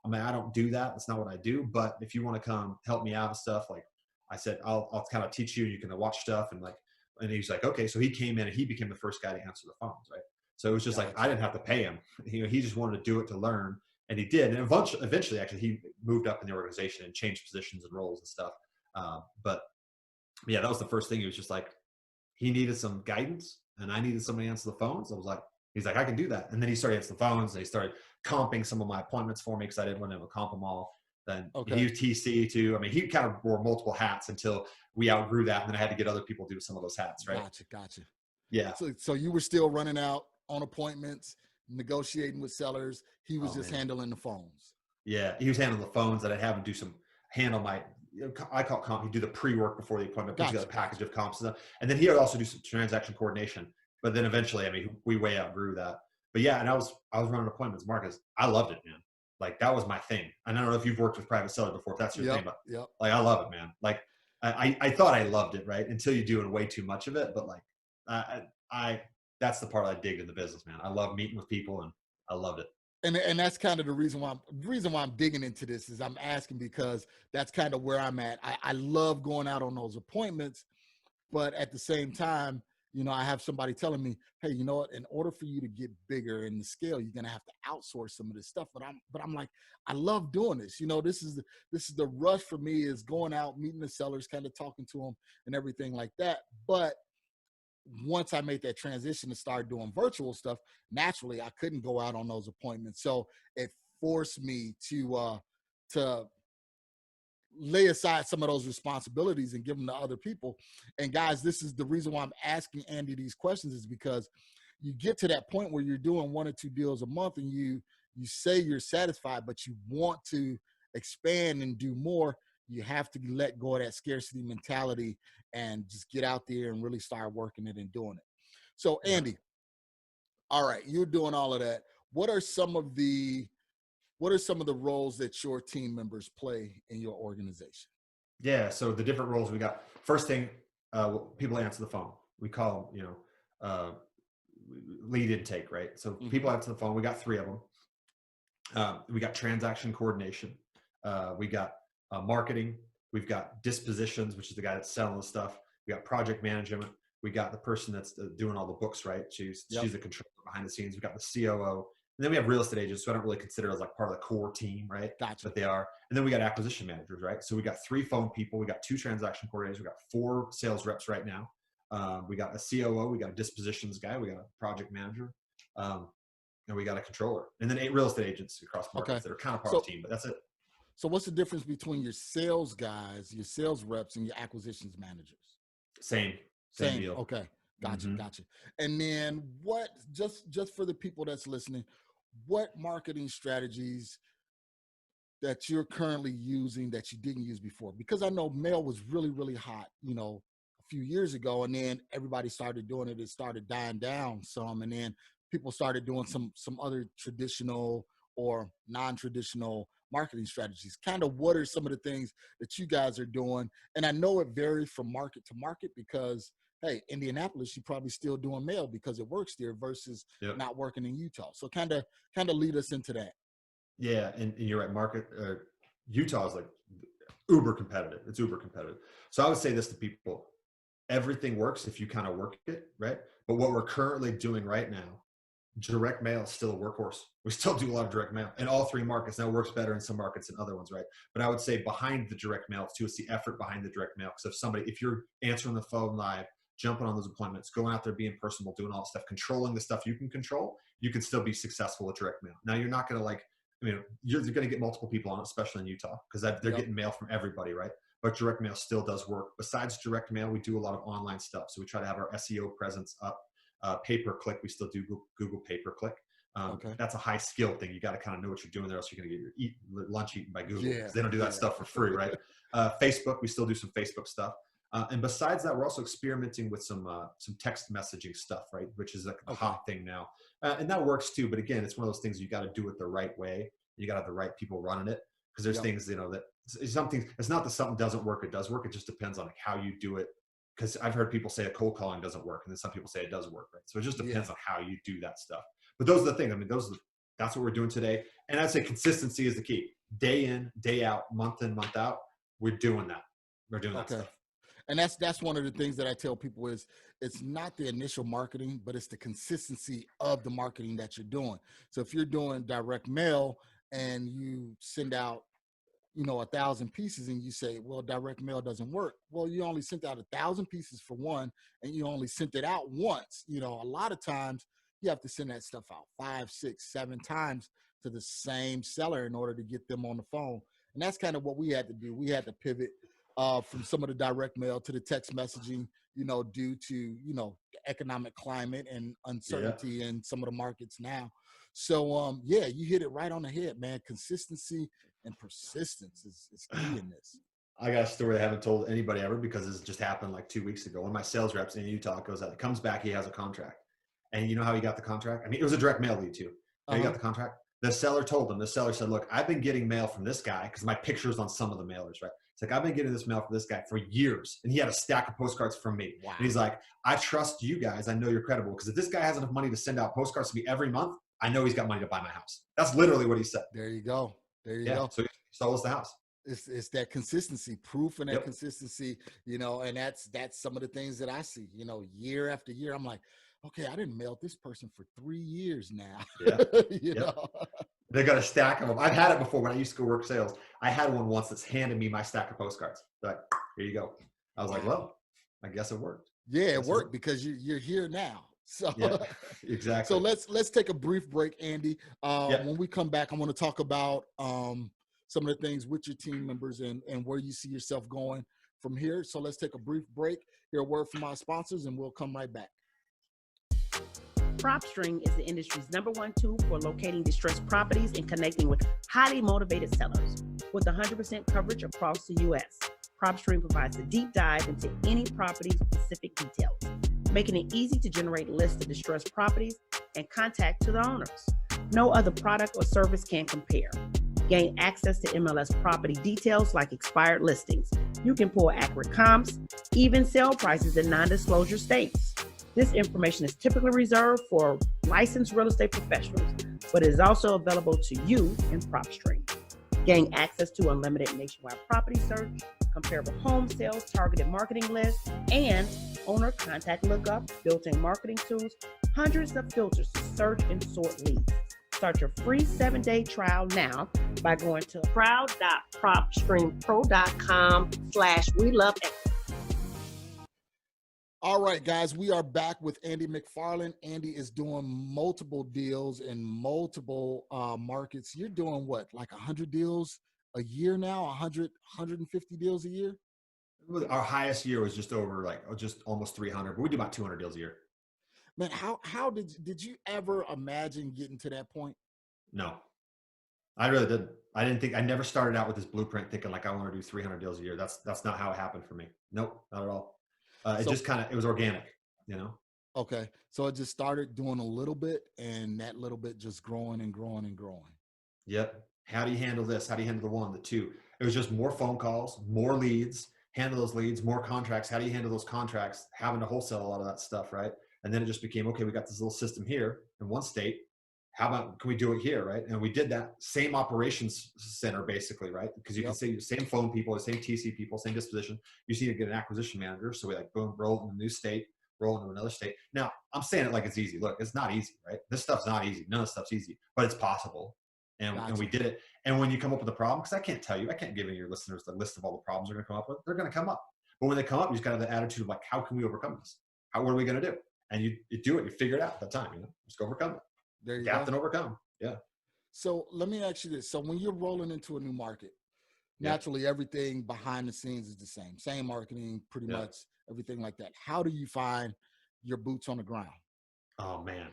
I don't do that. That's not what I do. But if you want to come help me out and stuff, like I said, I'll kind of teach you. You can watch stuff. And he's like, okay. So he came in and he became the first guy to answer the phones, right? So it was just like, I didn't have to pay him. He just wanted to do it to learn. And he did. And eventually, actually, he moved up in the organization and changed positions and roles and stuff. But yeah, that was the first thing. He was just like, he needed some guidance and I needed somebody to answer the phones. I was like, he's like, I can do that. And then he started answering the phones and he started comping some of my appointments for me because I didn't want him to comp them all. Then he was TC too. He kind of wore multiple hats until we outgrew that. And then I had to get other people to do some of those hats, right? Gotcha. Yeah. So you were still running out on appointments, negotiating with sellers. He was handling the phones. Yeah. He was handling the phones that I'd have him handle my, I call it comp. He'd do the pre-work before the appointment, put together a package of comps. And then he would also do some transaction coordination. But then eventually, we way outgrew that. But yeah, and I was running appointments, Marcus. I loved it, man. Like that was my thing. And I don't know if you've worked with private sellers before, if that's your thing, but like I love it, man. Like I thought I loved it, right? Until you're doing way too much of it. But like I that's the part I dig in the business, man. I love meeting with people and I loved it. And that's kind of the reason why I'm digging into this is I'm asking because that's kind of where I'm at. I love going out on those appointments, but at the same time, I have somebody telling me, hey, you know what? In order for you to get bigger in the scale, you're gonna have to outsource some of this stuff. But I'm like, I love doing this. This is the rush for me is going out, meeting the sellers, kind of talking to them and everything like that. But once I made that transition to start doing virtual stuff, naturally I couldn't go out on those appointments. So it forced me to lay aside some of those responsibilities and give them to other people. And guys, this is the reason why I'm asking Andy these questions is because you get to that point where you're doing 1 or 2 deals a month and you say you're satisfied, but you want to expand and do more. You have to let go of that scarcity mentality and just get out there and really start working it and doing it. So Andy, All right, you're doing all of that. What are some of the roles that your team members play in your organization? Yeah, so the different roles we got. First thing, people answer the phone. We call them, lead intake, right? So people answer the phone. We got 3 of them. We got transaction coordination. We got marketing. We've got dispositions, which is the guy that's selling the stuff. We got project management. We got the person that's doing all the books, right? She's the controller behind the scenes. We got the COO. And then we have real estate agents, so I don't really consider it as like part of the core team, right? Gotcha. But they are. And then we got acquisition managers, right? So we got 3 phone people. We got 2 transaction coordinators. We got 4 sales reps right now. We got a COO. We got a dispositions guy. We got a project manager. And we got a controller. And then 8 real estate agents across markets that are kind of part of the team, but that's it. So what's the difference between your sales guys, your sales reps, and your acquisitions managers? Same deal. Okay. Gotcha. And then what, just for the people that's listening, what marketing strategies that you're currently using that you didn't use before? Because I know mail was really, really hot, a few years ago, and then everybody started doing it. It started dying down some, and then people started doing some other traditional or non-traditional marketing strategies. Kind of what are some of the things that you guys are doing? And I know it varies from market to market because, hey, Indianapolis, you're probably still doing mail because it works there versus not working in Utah. So kind of lead us into that. Yeah, and you're right. Utah is like uber competitive. It's uber competitive. So I would say this to people: everything works if you kind of work it, right? But what we're currently doing right now, direct mail is still a workhorse. We still do a lot of direct mail in all 3 markets. Now it works better in some markets than other ones, right? But I would say behind the direct mail too, it's the effort behind the direct mail. Because if you're answering the phone live, jumping on those appointments, going out there, being personal, doing all that stuff, controlling the stuff you can control, you can still be successful with direct mail. Now you're not going to you're going to get multiple people on it, especially in Utah, because they're getting mail from everybody, right? But direct mail still does work. Besides direct mail, we do a lot of online stuff. So we try to have our SEO presence up. Pay-per-click, we still do Google pay-per-click. That's a high skill thing. You got to kind of know what you're doing there, else you're going to get your lunch eaten by Google. Because they don't do that stuff for free, right? Facebook, we still do some Facebook stuff. And besides that, we're also experimenting with some text messaging stuff, right? Which is like a hot thing now. And that works too. But again, it's one of those things you got to do it the right way. You got to have the right people running it. Because there's things, that it's not that something doesn't work, it does work. It just depends on how you do it. Because I've heard people say a cold calling doesn't work. And then some people say it does work, right? So it just depends on how you do that stuff. But those are the things. That's what we're doing today. And I'd say consistency is the key. Day in, day out, month in, month out, we're doing that. We're doing that stuff. And that's one of the things that I tell people is it's not the initial marketing, but it's the consistency of the marketing that you're doing. So if you're doing direct mail and you send out, 1,000 pieces and you say, well, direct mail doesn't work. Well, you only sent out 1,000 pieces for one, and you only sent it out once. A lot of times you have to send that stuff out 5, 6, 7 times to the same seller in order to get them on the phone. And that's kind of what we had to do. We had to pivot from some of the direct mail to the text messaging, due to, the economic climate and uncertainty in some of the markets now. So, you hit it right on the head, man. Consistency and persistence is key in this. I got a story I haven't told anybody ever because this just happened like 2 weeks ago. One of my sales reps in Utah comes back, he has a contract. And you know how he got the contract? I mean, it was a direct mail lead too. How he got the contract? The seller told him, the seller said, look, I've been getting mail from this guy because my picture's on some of the mailers, right? It's like, I've been getting this mail from this guy for years. And he had a stack of postcards from me. Wow. And he's like, I trust you guys. I know you're credible because if this guy has enough money to send out postcards to me every month, I know he's got money to buy my house. That's literally what he said. There you go. So he sold us the house. It's that consistency, proof and that consistency, and that's some of the things that I see, year after year. I'm like, okay, I didn't mail this person for 3 years now. Yeah. They got a stack of them. I've had it before when I used to go work sales. I had one once that's handed me my stack of postcards. They're like, here you go. I was like, well, I guess it worked. Yeah, it worked because you're here now. So exactly. So let's take a brief break, Andy. When we come back, I want to talk about some of the things with your team members and where you see yourself going from here. So let's take a brief break, hear a word from our sponsors, and we'll come right back. PropStream is the industry's #1 tool for locating distressed properties and connecting with highly motivated sellers. With 100% coverage across the U.S., PropStream provides a deep dive into any property's specific details. making it easy to generate lists of distressed properties and contact to the owners. No other product or service can compare. Gain access to MLS property details like expired listings. You can pull accurate comps, even sale prices in non-disclosure states. This information is typically reserved for licensed real estate professionals, but is also available to you in PropStream. Gain access to unlimited nationwide property search, comparable home sales, targeted marketing lists, and owner contact lookup, built-in marketing tools, hundreds of filters to search and sort leads. Start your free 7-day trial now by going to proud.propstreampro.com/WeLoveEquity. All right, guys, we are back with Andy McFarland. Andy is doing multiple deals in multiple markets. You're doing what, like 100 deals a year now, 150 deals a year? Our highest year was just over just almost 300, but we do about 200 deals a year. Man, how did you ever imagine getting to that point? No, I really didn't. I never started out with this blueprint thinking like I want to do 300 deals a year. That's not how it happened for me. Nope, not at all. It was organic, you know? Okay. So it just started doing a little bit and that little bit just growing and growing and growing. Yep. How do you handle this? How do you handle the one, the two? It was just more phone calls, more leads, handle those leads, more contracts. How do you handle those contracts? Having to wholesale a lot of that stuff, right? And then it just became, okay, we got this little system here in one state. How about, can we do it here, right? And we did that same operations center basically, right? Because you can see the same phone people, the same TC people, same disposition. You just need to get an acquisition manager. So we boom, roll in a new state, roll into another state. Now, I'm saying it like it's easy. Look, it's not easy, right? This stuff's not easy. None of this stuff's easy, but it's possible. And we did it. And when you come up with a problem, because I can't give your listeners the list of all the problems they're going to come up with. They're going to come up. But when they come up, you just got to have the attitude of like, how can we overcome this? What are we going to do? And you do it. You figure it out at that time. Just go overcome it. There you Adapt and overcome. Yeah. So let me ask you this. So when you're rolling into a new market, naturally everything behind the scenes is the same marketing, pretty much everything like that. How do you find your boots on the ground? Oh man,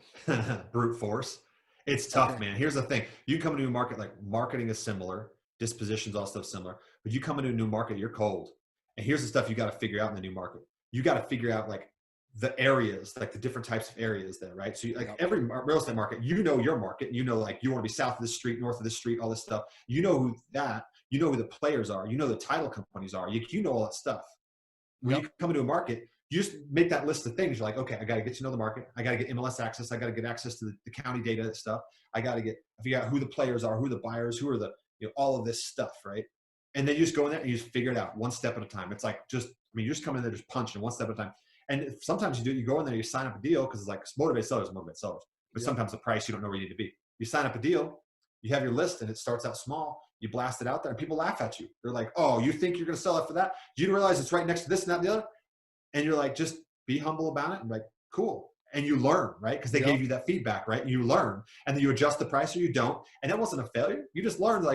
brute force. It's tough, man. Here's the thing. You come into a new market, like marketing is similar, disposition's also similar, but you come into a new market, you're cold. And here's the stuff you got to figure out in the new market. You got to figure out like the areas, like the different types of areas there, right? So every real estate market, your market, like you want to be south of this street, north of this street, all this stuff. You know who the players are, the title companies are, you know all that stuff. When you come into a market, you just make that list of things. You're like, okay, I got to get to know the market. I got to get MLS access. I got to get access to the county data stuff. I figure out who the players are, who the buyers, who are the, all of this stuff, right? And then you just go in there and you just figure it out one step at a time. It's like you just come in there, just punching one step at a time. And sometimes you go in there, you sign up a deal because it's like motivate sellers. But sometimes the price, you don't know where you need to be. You sign up a deal, you have your list and it starts out small. You blast it out there and people laugh at you. They're like, oh, you think you're going to sell it for that? You realize it's right next to this and that and the other? And you're like, just be humble about it. And like, cool. And you learn, right? Because they gave you that feedback, right? And you learn. And then you adjust the price or you don't. And that wasn't a failure. You just learned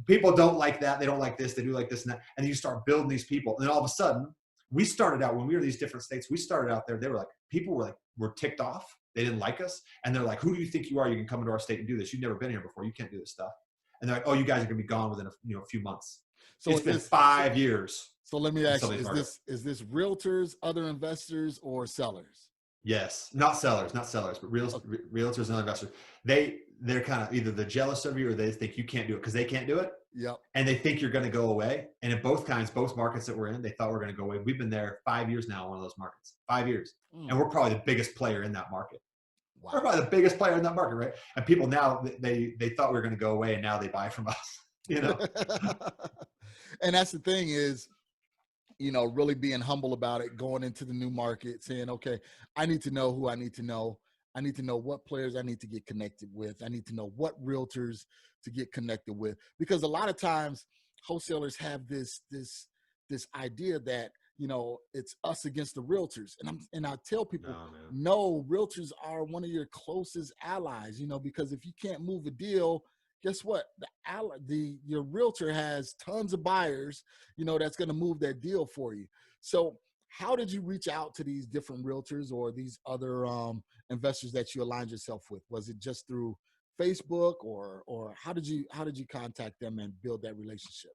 people don't like that. They don't like this. They do like this and that. And then you start building these people. And then all of a sudden, we started out when we were in these different states. We started out there. They were like, people were ticked off. They didn't like us. And they're like, who do you think you are? You can come into our state and do this. You've never been here before. You can't do this stuff. And they're like, oh, you guys are going to be gone within a few months. So it's been 5 years. So let me ask you, is this realtors, other investors, or sellers? Yes, not sellers, but realtors and other investors. They're kind of either they're jealous of you or they think you can't do it because they can't do it. Yep. And they think you're going to go away. And in both markets that we're in, they thought we're going to go away. We've been there 5 years now in one of those markets, 5 years. And we're probably the biggest player in that market. Wow. We're probably the biggest player in that market, right? And people now, they thought we were going to go away and now they buy from us, And that's the thing is, really being humble about it, going into the new market, saying, okay, I need to know who I need to know. I need to know what players I need to get connected with. I need to know what realtors to get connected with. Because a lot of times wholesalers have this idea that, it's us against the realtors. And I tell people, no, realtors are one of your closest allies, because if you can't move a deal, guess what? Your realtor has tons of buyers, that's going to move that deal for you. So how did you reach out to these different realtors or these other investors that you aligned yourself with? Was it just through Facebook or how did you contact them and build that relationship?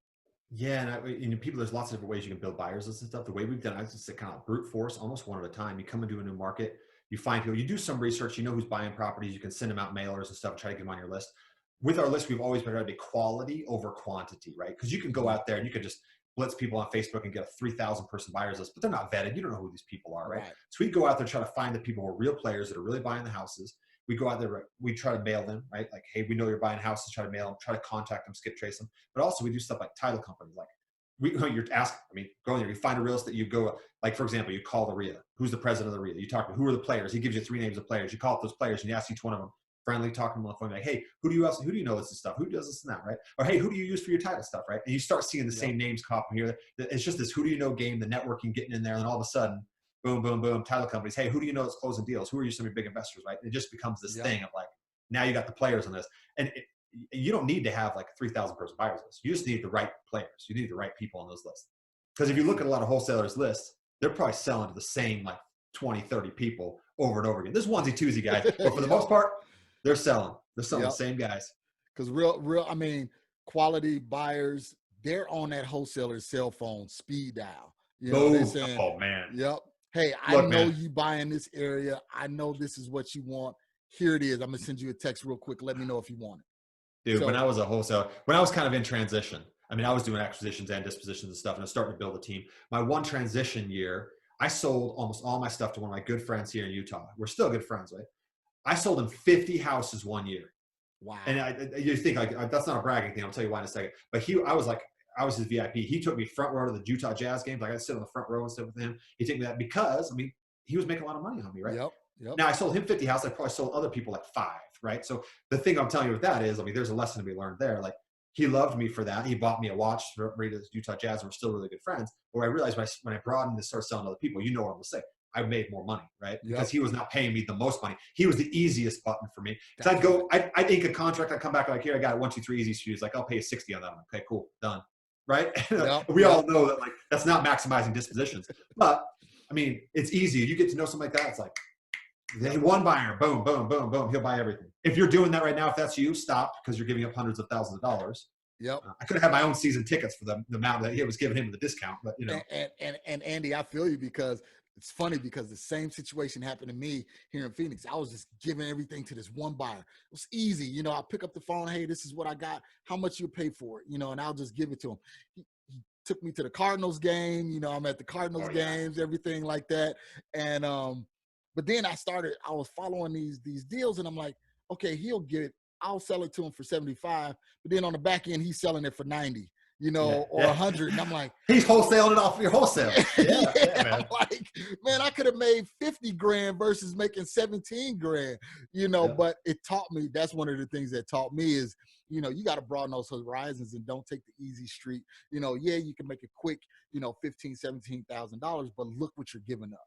Yeah, and people, there's lots of different ways you can build buyers lists and stuff. The way we've done it, it's just kind of brute force, almost one at a time. You come into a new market, you find people, you do some research, you know who's buying properties, you can send them out mailers and stuff and try to get them on your list. With our list, we've always been trying to be quality over quantity, right? Because you can go out there and you can just blitz people on Facebook and get a 3,000 person buyers list, but they're not vetted. You don't know who these people are, right? So we go out there, try to find the people who are real players that are really buying the houses. We go out there, we try to mail them, right? Like, hey, we know you're buying houses, try to mail them, try to contact them, skip trace them. But also we do stuff like title companies, like you're asking, go in there, you find a real estate, you go, like, for example, you call the RIA. Who's the president of the RIA? You talk to who are the players? He gives you 3 names of players. You call up those players and you ask each one of them, friendly, talking to them on the phone, like, hey, who do you know this and stuff? Who does this and that, right? Or, hey, who do you use for your title stuff, right? And you start seeing the same names pop in here. It's just this who do you know game, the networking getting in there, and then all of a sudden, boom, boom, boom, title companies. Hey, who do you know that's closing deals? Who are you, some of your big investors, right? It just becomes this thing of like, now you got the players on this. And you don't need to have like a 3,000 person buyers list. You just need the right players. You need the right people on those lists. Because if you look at a lot of wholesalers lists, they're probably selling to the same like 20, 30 people over and over again. There's onesie twosie guys, but for the most part, they're selling. They're selling the same guys. Because quality buyers, they're on that wholesaler's cell phone speed dial. You know, they're saying, oh man. Yep. Hey, I know you buy in this area. I know this is what you want. Here it is. I'm gonna send you a text real quick. Let me know if you want it. Dude, when I was a wholesaler, when I was kind of in transition, I was doing acquisitions and dispositions and stuff, and I was starting to build a team. My one transition year, I sold almost all my stuff to one of my good friends here in Utah. We're still good friends, right? I sold him 50 houses one year. Wow. And you think like that's not a bragging thing. I'll tell you why in a second. But I was his VIP. He took me front row to the Utah Jazz games. Like I sit on the front row and stuff with him. He took me that because he was making a lot of money on me, right? Yep. Now I sold him 50 houses. I probably sold other people like 5, right? So the thing I'm telling you with that is, there's a lesson to be learned there. Like he loved me for that. He bought me a watch for the Utah Jazz, and we're still really good friends. But I realized when I broadened and started selling to other people, you know what I'm gonna say. I made more money, right? Because he was not paying me the most money. He was the easiest button for me. Because I'd ink a contract, I'd come back like, here, I got it, 1, 2, 3 easy shoes. Like, I'll pay you 60 on that one. Okay, cool, done. Right? We all know that like that's not maximizing dispositions. But it's easy. You get to know something like that, it's like one buyer, boom, boom, boom, boom, he'll buy everything. If you're doing that right now, if that's you, stop, because you're giving up hundreds of thousands of dollars. Yep. I could have had my own season tickets for the amount that he was giving him the discount, but And Andy, I feel you, because it's funny, because the same situation happened to me here in Phoenix. I was just giving everything to this one buyer. It was easy. I pick up the phone. Hey, this is what I got. How much you pay for it? And I'll just give it to him. He took me to the Cardinals game. I'm at the Cardinals games, everything like that. And, but then I was following these deals, and I'm like, okay, I'll sell it to him for 75, but then on the back end, he's selling it for 90. Or 100. And I'm like, he's wholesaling it off your wholesale. Man. Like, man, I could have made 50 grand versus making 17 grand, but it taught me, that's one of the things that taught me is, you got to broaden those horizons and don't take the easy street. You can make a quick, $15,000, $17,000, but look what you're giving up.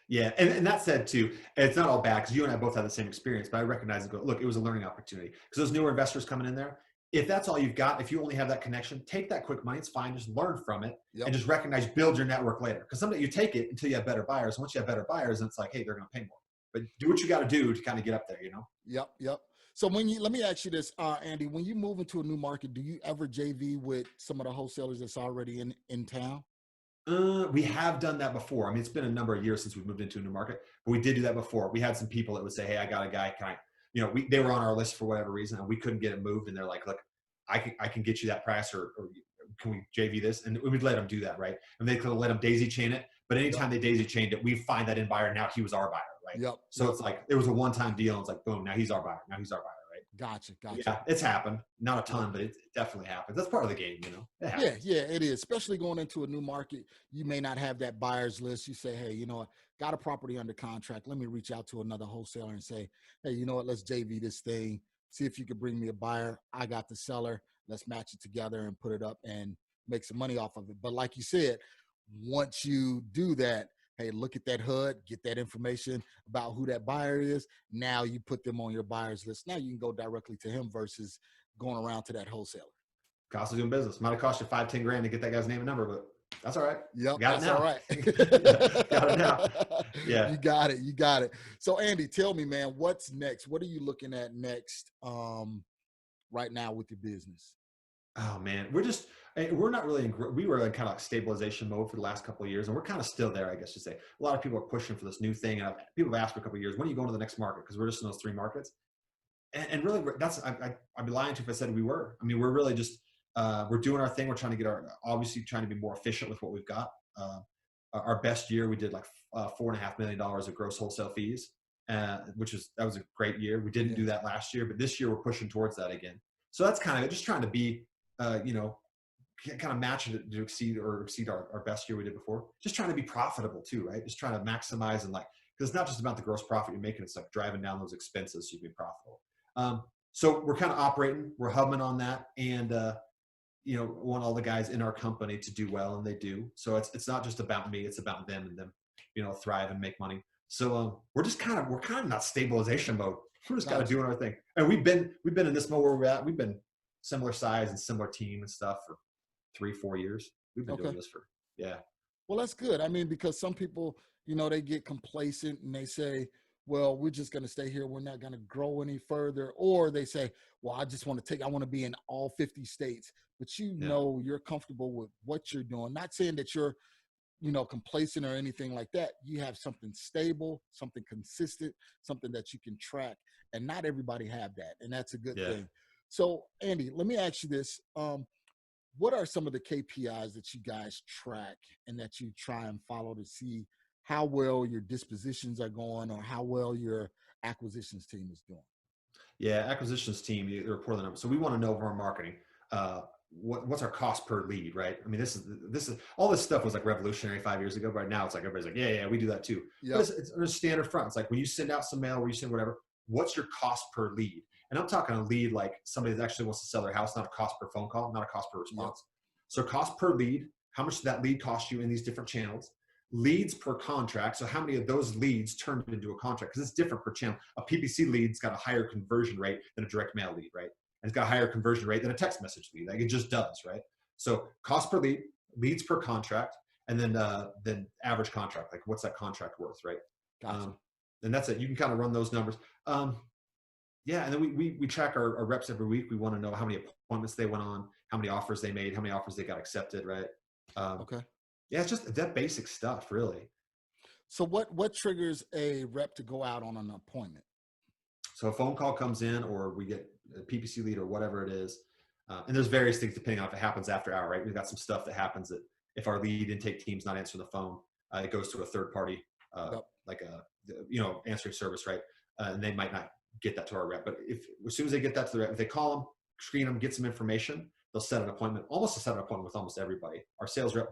Yeah. And that said too, it's not all bad, because you and I both had the same experience, but I recognize and go, look, it was a learning opportunity, because those newer investors coming in there, if that's all you've got, if you only have that connection, take that quick money. It's fine. Just learn from it and just recognize, build your network later. Because someday you take it until you have better buyers. And once you have better buyers, then it's like, hey, they're going to pay more. But do what you got to do to kind of get up there, Yep. So let me ask you this, Andy, when you move into a new market, do you ever JV with some of the wholesalers that's already in town? We have done that before. It's been a number of years since we've moved into a new market, but we did do that before. We had some people that would say, hey, I got a guy, they were on our list for whatever reason, and we couldn't get it moved. And they're like, look, I can get you that price, or can we JV this? And we'd let them do that, right? And they could have let them daisy chain it. But anytime they daisy chained it, we find that in buyer. Now he was our buyer, right? So it's like, it was a one-time deal. And it's like, boom, now he's our buyer. Right? Gotcha. Yeah, it's happened. Not a ton, but it definitely happens. That's part of the game, Yeah, it is. Especially going into a new market, you may not have that buyer's list. You say, hey, got a property under contract. Let me reach out to another wholesaler and say, hey, you know what? Let's JV this thing. See if you could bring me a buyer. I got the seller. Let's match it together and put it up and make some money off of it. But like you said, once you do that, hey, look at that HUD, get that information about who that buyer is. Now you put them on your buyer's list. Now you can go directly to him versus going around to that wholesaler. Cost of doing business. Might have cost you $5, $10 grand to get that guy's name and number, but that's all right. Yep, got that's it now. all right. Got it now. Yeah. You got it. So Andy, tell me, man, what's next? What are you looking at next right now with your business? Oh man, we're not really we were in kind of like stabilization mode for the last couple of years, and we're kind of still there, I guess you say. A lot of people are pushing for this new thing, and people have asked for a couple of years, when are you going to the next market? Because we're just in those 3 markets, and really, I'd be lying to you if I said we were. I mean, we're really just we're doing our thing. We're trying to obviously trying to be more efficient with what we've got. Our best year, we did like $4.5 million of gross wholesale fees, that was a great year. We didn't do that last year, but this year we're pushing towards that again. So that's kind of just trying to be, you know, kind of match it to exceed our best year we did before. Just trying to be profitable too, right? Just trying to maximize and because it's not just about the gross profit you're making. It's like driving down those expenses so you can be profitable. So we're kind of operating, we're humming on that, and you know, want all the guys in our company to do well, and they do. So it's not just about me; it's about them and them, you know, thrive and make money. So we're kind of not stabilization mode. We're just kind of doing our thing, and we've been in this mode where we're at. We've been similar size and similar team and stuff for 3-4 years. We've been doing this for Well, that's good. I mean, because some people, you know, they get complacent and they say, well, we're just going to stay here. We're not going to grow any further. Or they say, well, I want to be in all 50 states, but you know, you're comfortable with what you're doing. Not saying that you're, you know, complacent or anything like that. You have something stable, something consistent, something that you can track, and not everybody have that. And that's a good thing. So Andy, let me ask you this. What are some of the KPIs that you guys track and that you try and follow to see how well your dispositions are going or how well your acquisitions team is doing? Yeah, acquisitions team, you report the numbers. So we want to know from our marketing, what's our cost per lead, right? I mean, this is all this stuff was like revolutionary 5 years ago. Right now, it's like everybody's like, yeah, we do that too. Yep. But it's a standard front. It's like when you send out some mail or you send whatever, what's your cost per lead? And I'm talking a lead like somebody that actually wants to sell their house, not a cost per phone call, not a cost per response. Yep. So cost per lead, how much did that lead cost you in these different channels? Leads per contract. So how many of those leads turned into a contract? Because it's different per channel. A PPC lead's got a higher conversion rate than a direct mail lead, right? And it's got a higher conversion rate than a text message lead. Like it just does, right? So cost per lead, leads per contract, and then average contract. Like what's that contract worth, right? Gotcha. And that's it. You can kind of run those numbers. Yeah, and then we track our reps every week. We want to know how many appointments they went on, how many offers they made, how many offers they got accepted, right? Okay. Yeah, it's just that basic stuff, really. So what triggers a rep to go out on an appointment? So a phone call comes in, or we get a PPC lead, or whatever it is. And there's various things depending on if it happens after hour, right? We've got some stuff that happens that if our lead intake team's not answering the phone, it goes to a third party, like answering service, right? And they might not get that to our rep. But as soon as they get that to the rep, if they call them, screen them, get some information, they'll set an appointment, almost a set an appointment with almost everybody. Our sales rep,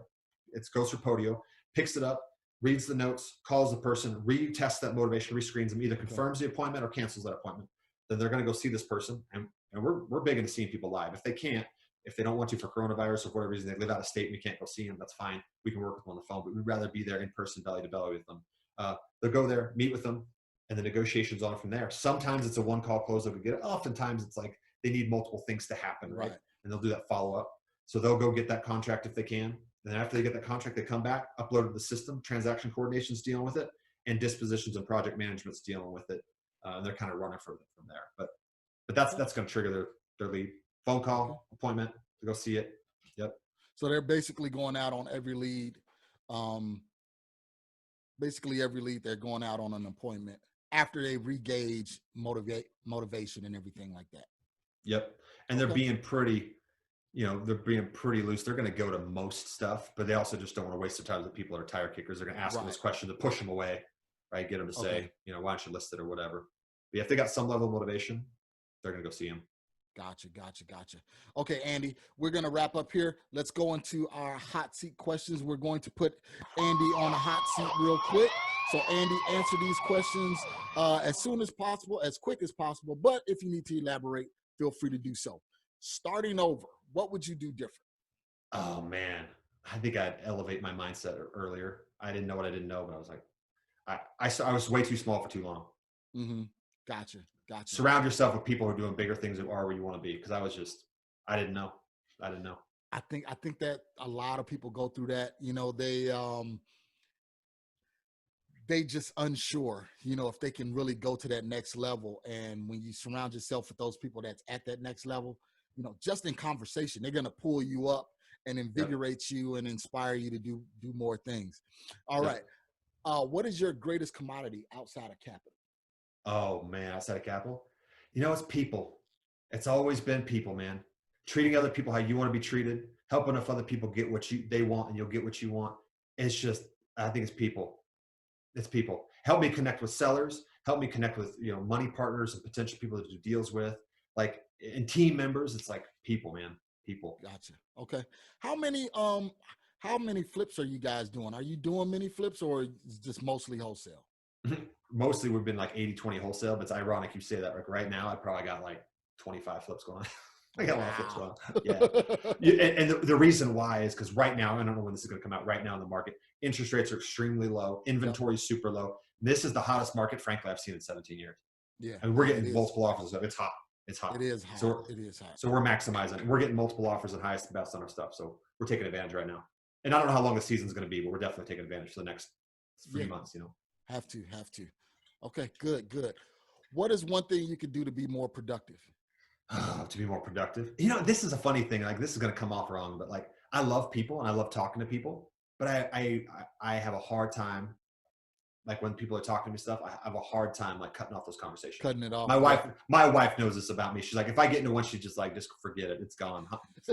it goes through Podio, picks it up, reads the notes, calls the person, retests that motivation, rescreens them, either confirms the appointment or cancels that appointment. Then they're going to go see this person. And we're big into seeing people live. If they don't want to for coronavirus or for whatever reason, they live out of state and we can't go see them, that's fine. We can work with them on the phone, but we'd rather be there in person, belly to belly with them. They'll go there, meet with them, and the negotiations on from there. Sometimes it's a one call close they'll get it. Oftentimes it's like they need multiple things to happen, right? And they'll do that follow up. So they'll go get that contract if they can. And then after they get that contract, they come back, upload it to the system, transaction coordination's dealing with it, and dispositions and project management's dealing with it. And they're kind of running from there. But that's going to trigger their lead. Phone call, appointment, to go see it. Yep. So they're basically going out on every lead. Basically every lead, they're going out on an appointment after they re-gauge motivation and everything like that. Yep. And they're being pretty, they're being pretty loose. They're going to go to most stuff, but they also just don't want to waste their time with people that are tire kickers. They're going to ask them this question to push them away, right? Get them to say, why don't you list it or whatever. But if they got some level of motivation, they're going to go see them. Gotcha. Okay, Andy, we're going to wrap up here. Let's go into our hot seat questions. We're going to put Andy on a hot seat real quick. So Andy, answer these questions as soon as possible, as quick as possible. But if you need to elaborate, feel free to do so. Starting over, what would you do different? Oh, man. I think I'd elevate my mindset earlier. I didn't know what I didn't know, but I was like, I was way too small for too long. Mm-hmm. Gotcha. Surround yourself with people who are doing bigger things and are where you want to be. Because I didn't know. I think that a lot of people go through that. They just unsure, if they can really go to that next level. And when you surround yourself with those people that's at that next level, just in conversation, they're going to pull you up and invigorate you and inspire you to do more things. All right. What is your greatest commodity outside of capital? Oh man, outside of capital, it's people. It's always been people, man. Treating other people how you want to be treated, helping enough other people get what they want, and you'll get what you want. It's just, I think it's people. It's people. Help me connect with sellers. Help me connect with money partners and potential people to do deals with, and team members. It's like people, man. People. Gotcha. Okay. How many flips are you guys doing? Are you doing many flips, or is just mostly wholesale? Mostly we've been like 80-20 wholesale, but it's ironic you say that. Like right now, I probably got like 25 flips going on. I got a lot of flips going on. Yeah. And the reason why is because right now, I don't know when this is going to come out, right now in the market, interest rates are extremely low. Inventory is super low. This is the hottest market, frankly, I've seen in 17 years. Yeah. And we're getting multiple offers of stuff. It's hot. It's hot. It is hot. So we're maximizing it. We're getting multiple offers and highest and best on our stuff. So we're taking advantage right now. And I don't know how long the season's going to be, but we're definitely taking advantage for the next 3 months, Have to. Okay, good. What is one thing you could do to be more productive? To be more productive. This is a funny thing. Like, this is going to come off wrong, but like, I love people and I love talking to people, but I have a hard time. Like when people are talking to me stuff, I have a hard time like cutting off those conversations. Cutting it off. My wife knows this about me. She's like, if I get into one, she's just like, just forget it. It's gone.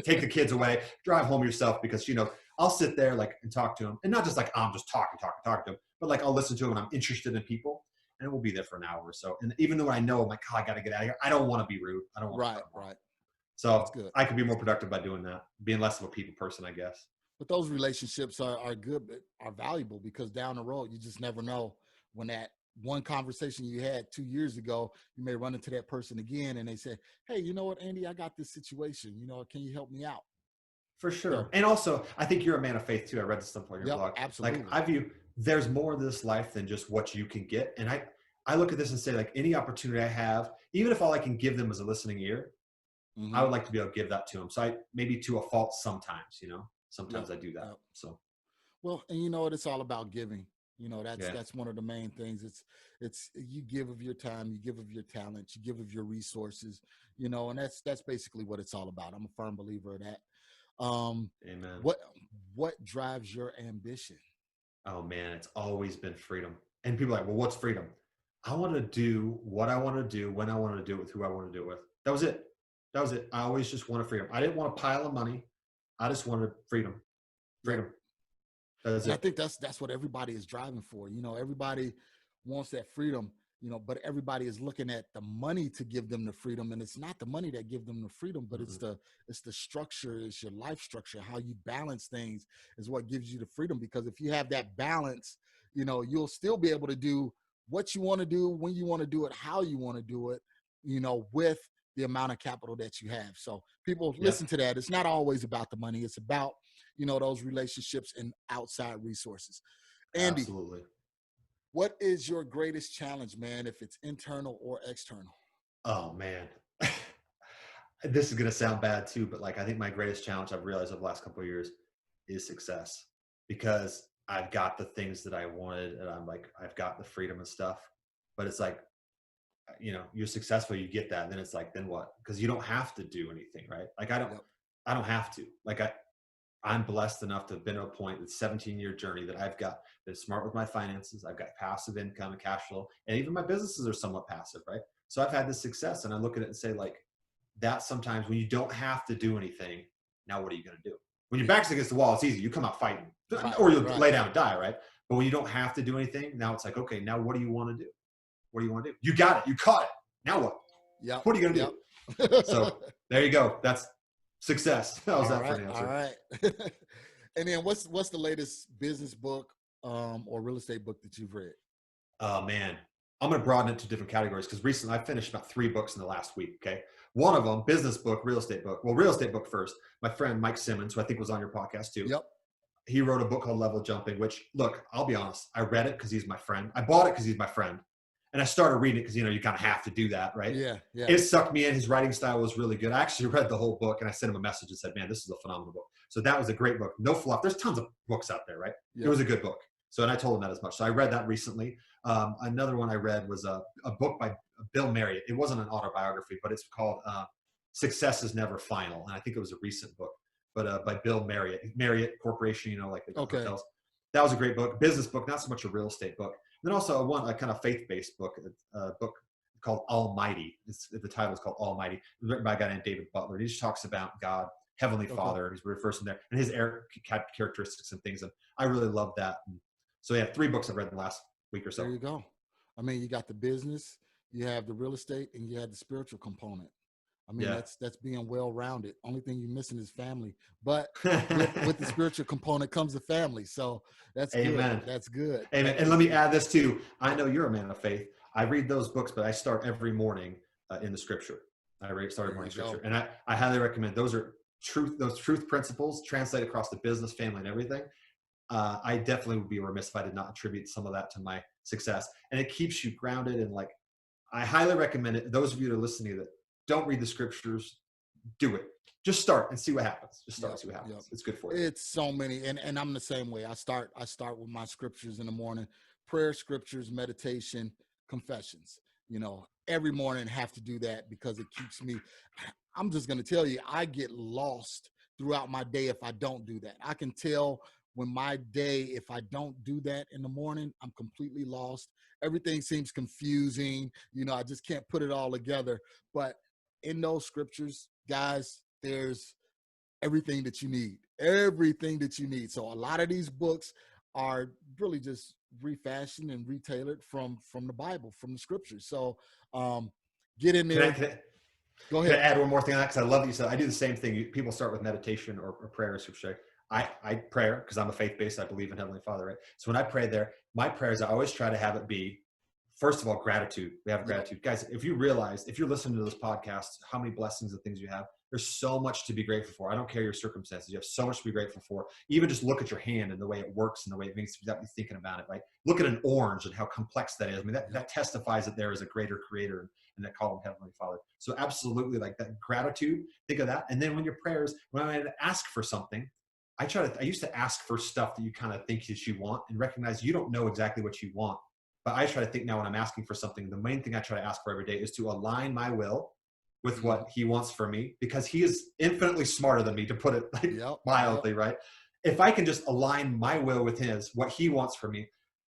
Take the kids away, drive home yourself, because I'll sit there like and talk to them, and not just like I'm just talking to them, but like I'll listen to them and I'm interested in people, and we'll be there for an hour or so. And even though I know I'm like, I got to get out of here, I don't want to be rude. I don't want to. Right. So I could be more productive by doing that, being less of a people person, I guess. But those relationships are good, are valuable, because down the road, you just never know when that one conversation you had 2 years ago, you may run into that person again and they say, hey, you know what, Andy, I got this situation. Can you help me out? For sure. Yeah. And also, I think you're a man of faith too. I read this somewhere on your blog. Absolutely. Like, I view there's more to this life than just what you can get. And I look at this and say, like, any opportunity I have, even if all I can give them is a listening ear, I would like to be able to give that to them. So maybe to a fault sometimes, sometimes I do that. So, well, and it's all about giving. That's one of the main things. It's you give of your time, you give of your talent, you give of your resources, and that's basically what it's all about. I'm a firm believer of that. Amen. What drives your ambition? Oh man, it's always been freedom. And people are like, well, what's freedom? I want to do what I want to do, when I want to do it, with who I want to do it with. That was it. I always just wanted freedom. I didn't want a pile of money. I just wanted freedom. I think that's what everybody is driving for. Everybody wants that freedom, but everybody is looking at the money to give them the freedom. And it's not the money that gives them the freedom, but it's the structure, it's your life structure. How you balance things is what gives you the freedom. Because if you have that balance, you'll still be able to do what you want to do, when you want to do it, how you want to do it, with the amount of capital that you have. So people listen to that. It's not always about the money. It's about, those relationships and outside resources. Andy, absolutely. What is your greatest challenge, man, if it's internal or external? Oh man, this is going to sound bad too, but like, I think my greatest challenge I've realized over the last couple of years is success, because I've got the things that I wanted and I'm like, I've got the freedom and stuff, but it's like, you're successful, you get that. And then it's like, then what? Because you don't have to do anything, right? Like I don't have to. Like I'm blessed enough to have been to a point, with 17-year journey, that I've got been smart with my finances. I've got passive income and cash flow, and even my businesses are somewhat passive, right? So I've had this success, and I look at it and say, like, that sometimes when you don't have to do anything, now what are you going to do? When your back's against the wall, it's easy. You come out fighting, or you'll lay down and die, right? But when you don't have to do anything, now it's like, okay, now what do you want to do? What do you want to do? You got it. You caught it. Now what? Yeah. What are you going to do? So there you go. That's success. How's that for an answer? All right. And then what's the latest business book or real estate book that you've read? Oh man, I'm going to broaden it to different categories, because recently I finished about 3 books in the last week. Okay. One of them, business book, real estate book. Well, real estate book first. My friend, Mike Simmons, who I think was on your podcast too. Yep. He wrote a book called Level Jumping, which, look, I'll be honest. I read it because he's my friend. I bought it because he's my friend. And I started reading it because, you kind of have to do that, right? Yeah. It sucked me in. His writing style was really good. I actually read the whole book, and I sent him a message and said, man, this is a phenomenal book. So that was a great book. No fluff. There's tons of books out there, right? Yep. It was a good book. So, and I told him that as much. So I read that recently. Another one I read was a book by W.L.E.R.E. It wasn't an autobiography, but it's called Success is Never Final. And I think it was a recent book, but by Bill Marriott Corporation, like the hotels. That was a great book, business book, not so much a real estate book. And then also a kind of faith-based book, a book called Almighty. The title is called Almighty. It was written by a guy named David Butler. He just talks about God, Heavenly Father. He refers to him there, and his characteristics and things. And I really love that. And so yeah, 3 books I've read in the last week or so. There you go. I mean, you got the business, you have the real estate, and you have the spiritual component. I mean, that's being well-rounded. Only thing you're missing is family, but with the spiritual component comes the family. So that's Amen. Good. That's good. Amen. And let me add this too. I know you're a man of faith. I read those books, but I start every morning in the scripture. Start morning scripture. And I highly recommend those truth principles translate across the business, family, and everything. I definitely would be remiss if I did not attribute some of that to my success. And it keeps you grounded, and I highly recommend it. Those of you that are listening that don't read the scriptures, do it. Just start and see what happens. Just start and see what happens. It's good for you. It's so many. And I'm the same way. I start with my scriptures in the morning, prayer, scriptures, meditation, confessions. Every morning I have to do that because it keeps me. I'm just going to tell you, I get lost throughout my day if I don't do that. I can tell when my day, if I don't do that in the morning, I'm completely lost. Everything seems confusing. I just can't put it all together. But in those scriptures, guys, there's everything that you need. So a lot of these books are really just refashioned and retailored from the Bible, from the scriptures. So get in there. Go ahead. Can I add one more thing on that? Because I love that you said I do the same thing. People start with meditation or prayer or scripture. I pray because I'm a faith-based. I believe in Heavenly Father, right? So when I pray there, my prayers, I always try to have it be, first of all, gratitude. We have gratitude. Guys, if you're listening to this podcast, how many blessings and things you have, there's so much to be grateful for. I don't care your circumstances. You have so much to be grateful for. Even just look at your hand and the way it works and the way it makes you thinking about it, right? Look at an orange and how complex that is. I mean, that testifies that there is a greater creator, and that call him Heavenly Father. So absolutely, that gratitude, think of that. And then when your prayers, when I ask for something, I used to ask for stuff that you kind of think that you want and recognize you don't know exactly what you want. But I try to think now when I'm asking for something, the main thing I try to ask for every day is to align my will with what he wants for me, because he is infinitely smarter than me, to put it mildly, right? If I can just align my will with what he wants for me.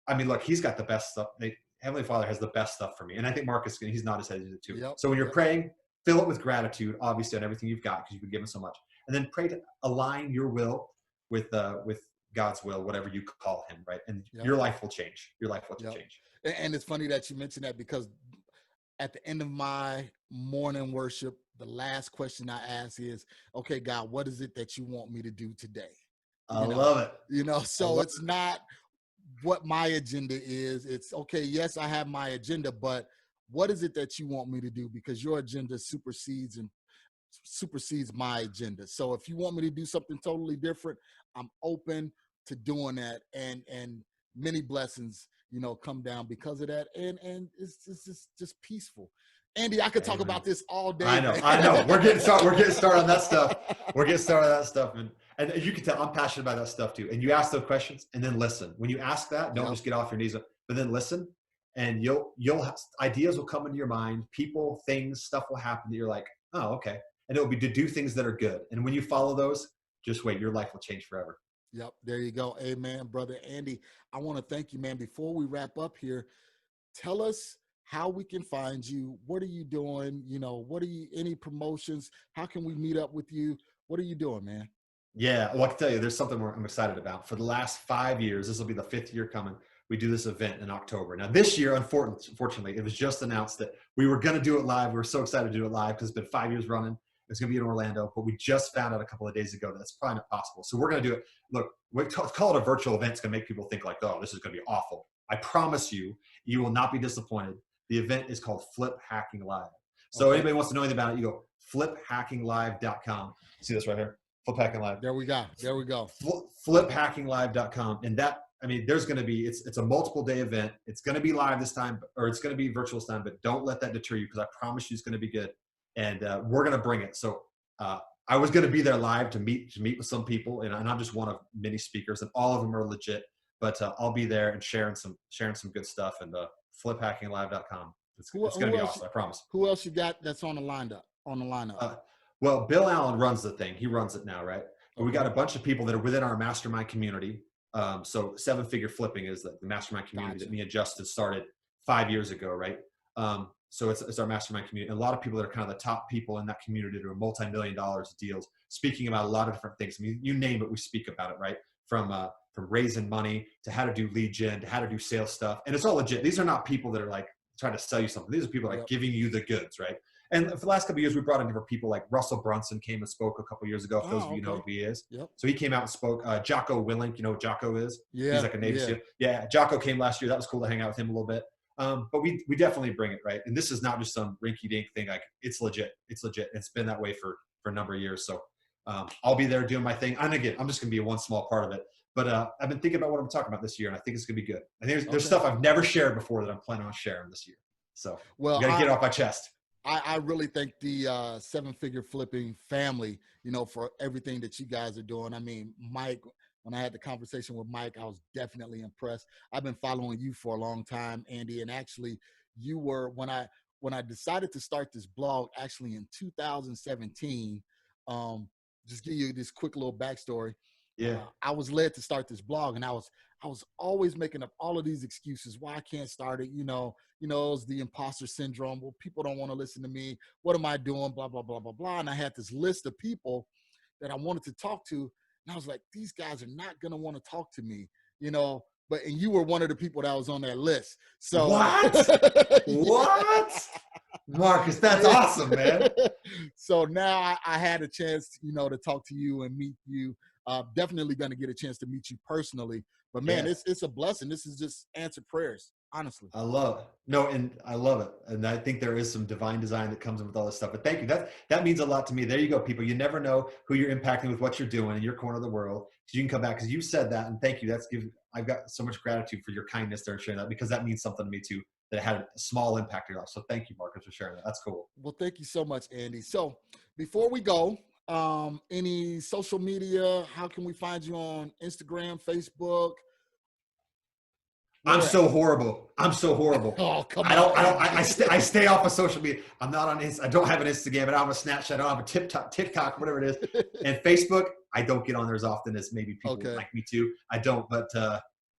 I mean, look, he's got the best stuff. Heavenly Father has the best stuff for me. And I think Marcus, he's not as head as it too. So when you're praying, fill it with gratitude, obviously, on everything you've got, because you've been given so much. And then pray to align your will with God's will, whatever you call him, right? And your life will change. Your life will change. And it's funny that you mentioned that, because at the end of my morning worship, the last question I ask is, okay, God, what is it that you want me to do today? I love it. So it's not what my agenda is. It's okay, yes, I have my agenda, but what is it that you want me to do? Because your agenda supersedes my agenda. So if you want me to do something totally different, I'm open to doing that, and many blessings come down because of that, and it's just peaceful. Andy, I could talk about this all day. I know. We're getting started on that stuff. And you can tell I'm passionate about that stuff too. And you ask those questions and then listen. When you ask that, don't just get off your knees, but then listen, and ideas will come into your mind. People, things, stuff will happen that you're like, oh, okay. And it will be to do things that are good. And when you follow those, just wait, your life will change forever. Yep. There you go. Amen, brother Andy. I want to thank you, man. Before we wrap up here, tell us how we can find you. What are you doing? Any promotions? How can we meet up with you? What are you doing, man? Yeah. Well, I can tell you, there's something I'm excited about. For the last 5 years, this will be the 5th year coming, we do this event in October. Now this year, unfortunately, it was just announced that we were going to do it live. We were so excited to do it live because it's been 5 years running. It's going to be in Orlando, but we just found out a couple of days ago that that's probably not possible. So we're going to do it. Look, we call it a virtual event. It's going to make people think like, oh, this is going to be awful. I promise you, you will not be disappointed. The event is called Flip Hacking Live. So anybody wants to know anything about it, you go fliphackinglive.com. See this right here? Flip Hacking Live. There we go. Fliphackinglive.com. And there's going to be, it's a multiple day event. It's going to be live this time, or it's going to be virtual this time, but don't let that deter you, because I promise you it's going to be good. And we're going to bring it. So I was going to be there live to meet with some people, and I'm just one of many speakers, and all of them are legit. But I'll be there and sharing some good stuff. And fliphackinglive.com. It's going to be awesome. I promise. Who else you got that's on the lineup? on the lineup? Well, Bill Allen runs the thing. He runs it now, right? But we got a bunch of people that are within our mastermind community. So 7-Figure Flipping is the mastermind community that me and Justin started 5 years ago, right? So it's our mastermind community. And a lot of people that are kind of the top people in that community that are multi-million dollars deals, speaking about a lot of different things. I mean, you name it, we speak about it, right? From raising money to how to do lead gen to how to do sales stuff. And it's all legit. These are not people that are like trying to sell you something. These are people like giving you the goods, right? And for the last couple of years, we brought in different people like Russell Brunson came and spoke a couple of years ago. For those of you know who he is. Yep. So he came out and spoke. Jocko Willink, you know what Jocko is? Yeah. He's like a Navy SEAL. Yeah. Jocko came last year. That was cool to hang out with him a little bit. But we definitely bring it, right? And this is not just some rinky dink thing. Like it's legit. It's legit. It's been that way for a number of years. So I'll be there doing my thing. And again, I'm just going to be one small part of it. But I've been thinking about what I'm talking about this year, and I think it's going to be good. I think there's stuff I've never shared before that I'm planning on sharing this year. So I got to get it off my chest. I really thank the 7-Figure Flipping family, for everything that you guys are doing. I mean, Mike, when I had the conversation with Mike, I was definitely impressed. I've been following you for a long time, Andy, and actually you were, when I decided to start this blog, actually in 2017, just give you this quick little backstory. Yeah, I was led to start this blog, and I was always making up all of these excuses why I can't start it. It was the imposter syndrome. Well, people don't want to listen to me. What am I doing? Blah, blah, blah, blah, blah. And I had this list of people that I wanted to talk to. And I was like, these guys are not going to want to talk to me, and you were one of the people that was on that list. So what? What? Marcus, that's awesome, man. So now I had a chance, to talk to you and meet you. Definitely going to get a chance to meet you personally. But man, it's a blessing. This is just answered prayers, honestly. I love it. No, and I love it. And I think there is some divine design that comes in with all this stuff. But thank you. That means a lot to me. There you go, people. You never know who you're impacting with what you're doing in your corner of the world. Because you can come back, because you said that, and thank you. I've got so much gratitude for your kindness there and sharing that, because that means something to me too, that it had a small impact in your life. So thank you, Marcus, for sharing that. That's cool. Well, thank you so much, Andy. So before we go, any social media, how can we find you on Instagram, Facebook? I'm so horrible. Oh, come on. I stay off of social media. I'm not on Insta. I don't have an Instagram. I don't have a Snapchat. I don't have a TikTok, whatever it is. And Facebook, I don't get on there as often as maybe people like me too. I don't, but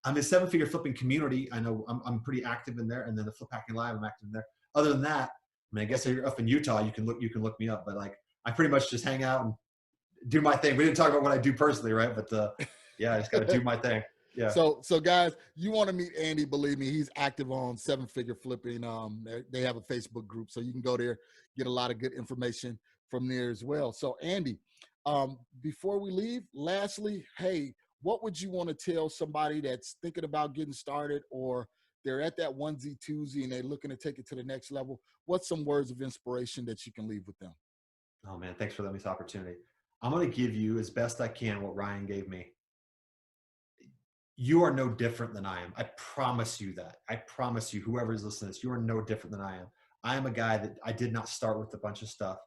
I'm in 7-Figure Flipping community. I know I'm pretty active in there. And then the Flip Hacking Live, I'm active in there. Other than that, I guess if you're up in Utah, you can look me up. But like, I pretty much just hang out and do my thing. We didn't talk about what I do personally, right? But I just got to do my thing. Yeah. So guys, you want to meet Andy, believe me, he's active on 7-Figure Flipping. They have a Facebook group, so you can go there, get a lot of good information from there as well. So Andy, before we leave, lastly, hey, what would you want to tell somebody that's thinking about getting started, or they're at that onesie, twosie, and they're looking to take it to the next level? What's some words of inspiration that you can leave with them? Oh man, thanks for letting me this opportunity. I'm going to give you as best I can what Ryan gave me. You are no different than I am. I promise you that. I promise you, whoever's listening to this, you are no different than I am. I am a guy that I did not start with a bunch of stuff,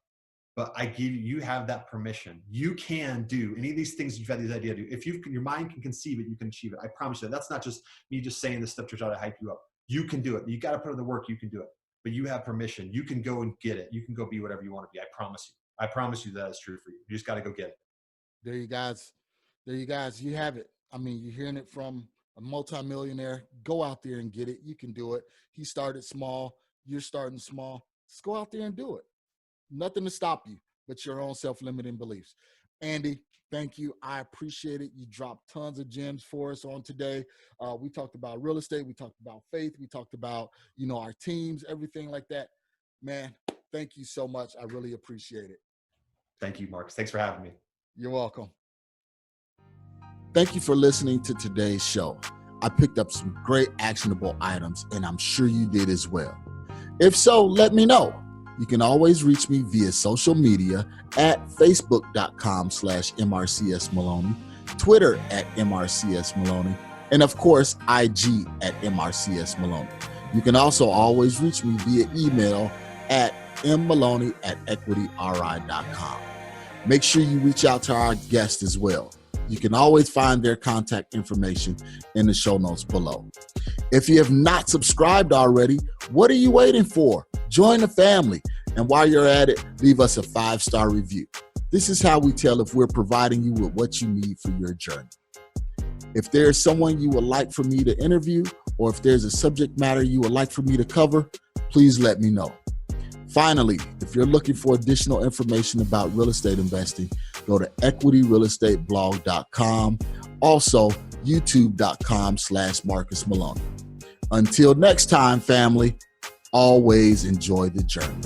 but you have that permission. You can do any of these things you've had these ideas to do. If your mind can conceive it, you can achieve it. I promise you that. That's not just me just saying this stuff to try to hype you up. You can do it. You got to put in the work. You can do it, but you have permission. You can go and get it. You can go be whatever you want to be. I promise you. I promise you that is true for you. You just got to go get it. There you guys. You have it. I mean, you're hearing it from a multimillionaire. Go out there and get it. You can do it. He started small. You're starting small. Just go out there and do it. Nothing to stop you but your own self-limiting beliefs. Andy, thank you. I appreciate it. You dropped tons of gems for us on today. We talked about real estate. We talked about faith. We talked about, our teams, everything like that. Man, thank you so much. I really appreciate it. Thank you, Marcus. Thanks for having me. You're welcome. Thank you for listening to today's show. I picked up some great actionable items, and I'm sure you did as well. If so, let me know. You can always reach me via social media at facebook.com/MRCSMaloney, Twitter at MRCSMaloney, and of course, IG at MRCSMaloney. You can also always reach me via email at mmaloney@equityri.com. Make sure you reach out to our guest as well. You can always find their contact information in the show notes below. If you have not subscribed already, what are you waiting for? Join the family. And while you're at it, leave us a 5-star review. This is how we tell if we're providing you with what you need for your journey. If there's someone you would like for me to interview, or if there's a subject matter you would like for me to cover, please let me know. Finally, if you're looking for additional information about real estate investing, go to equityrealestateblog.com. Also, youtube.com/Marcus Maloney. Until next time, family, always enjoy the journey.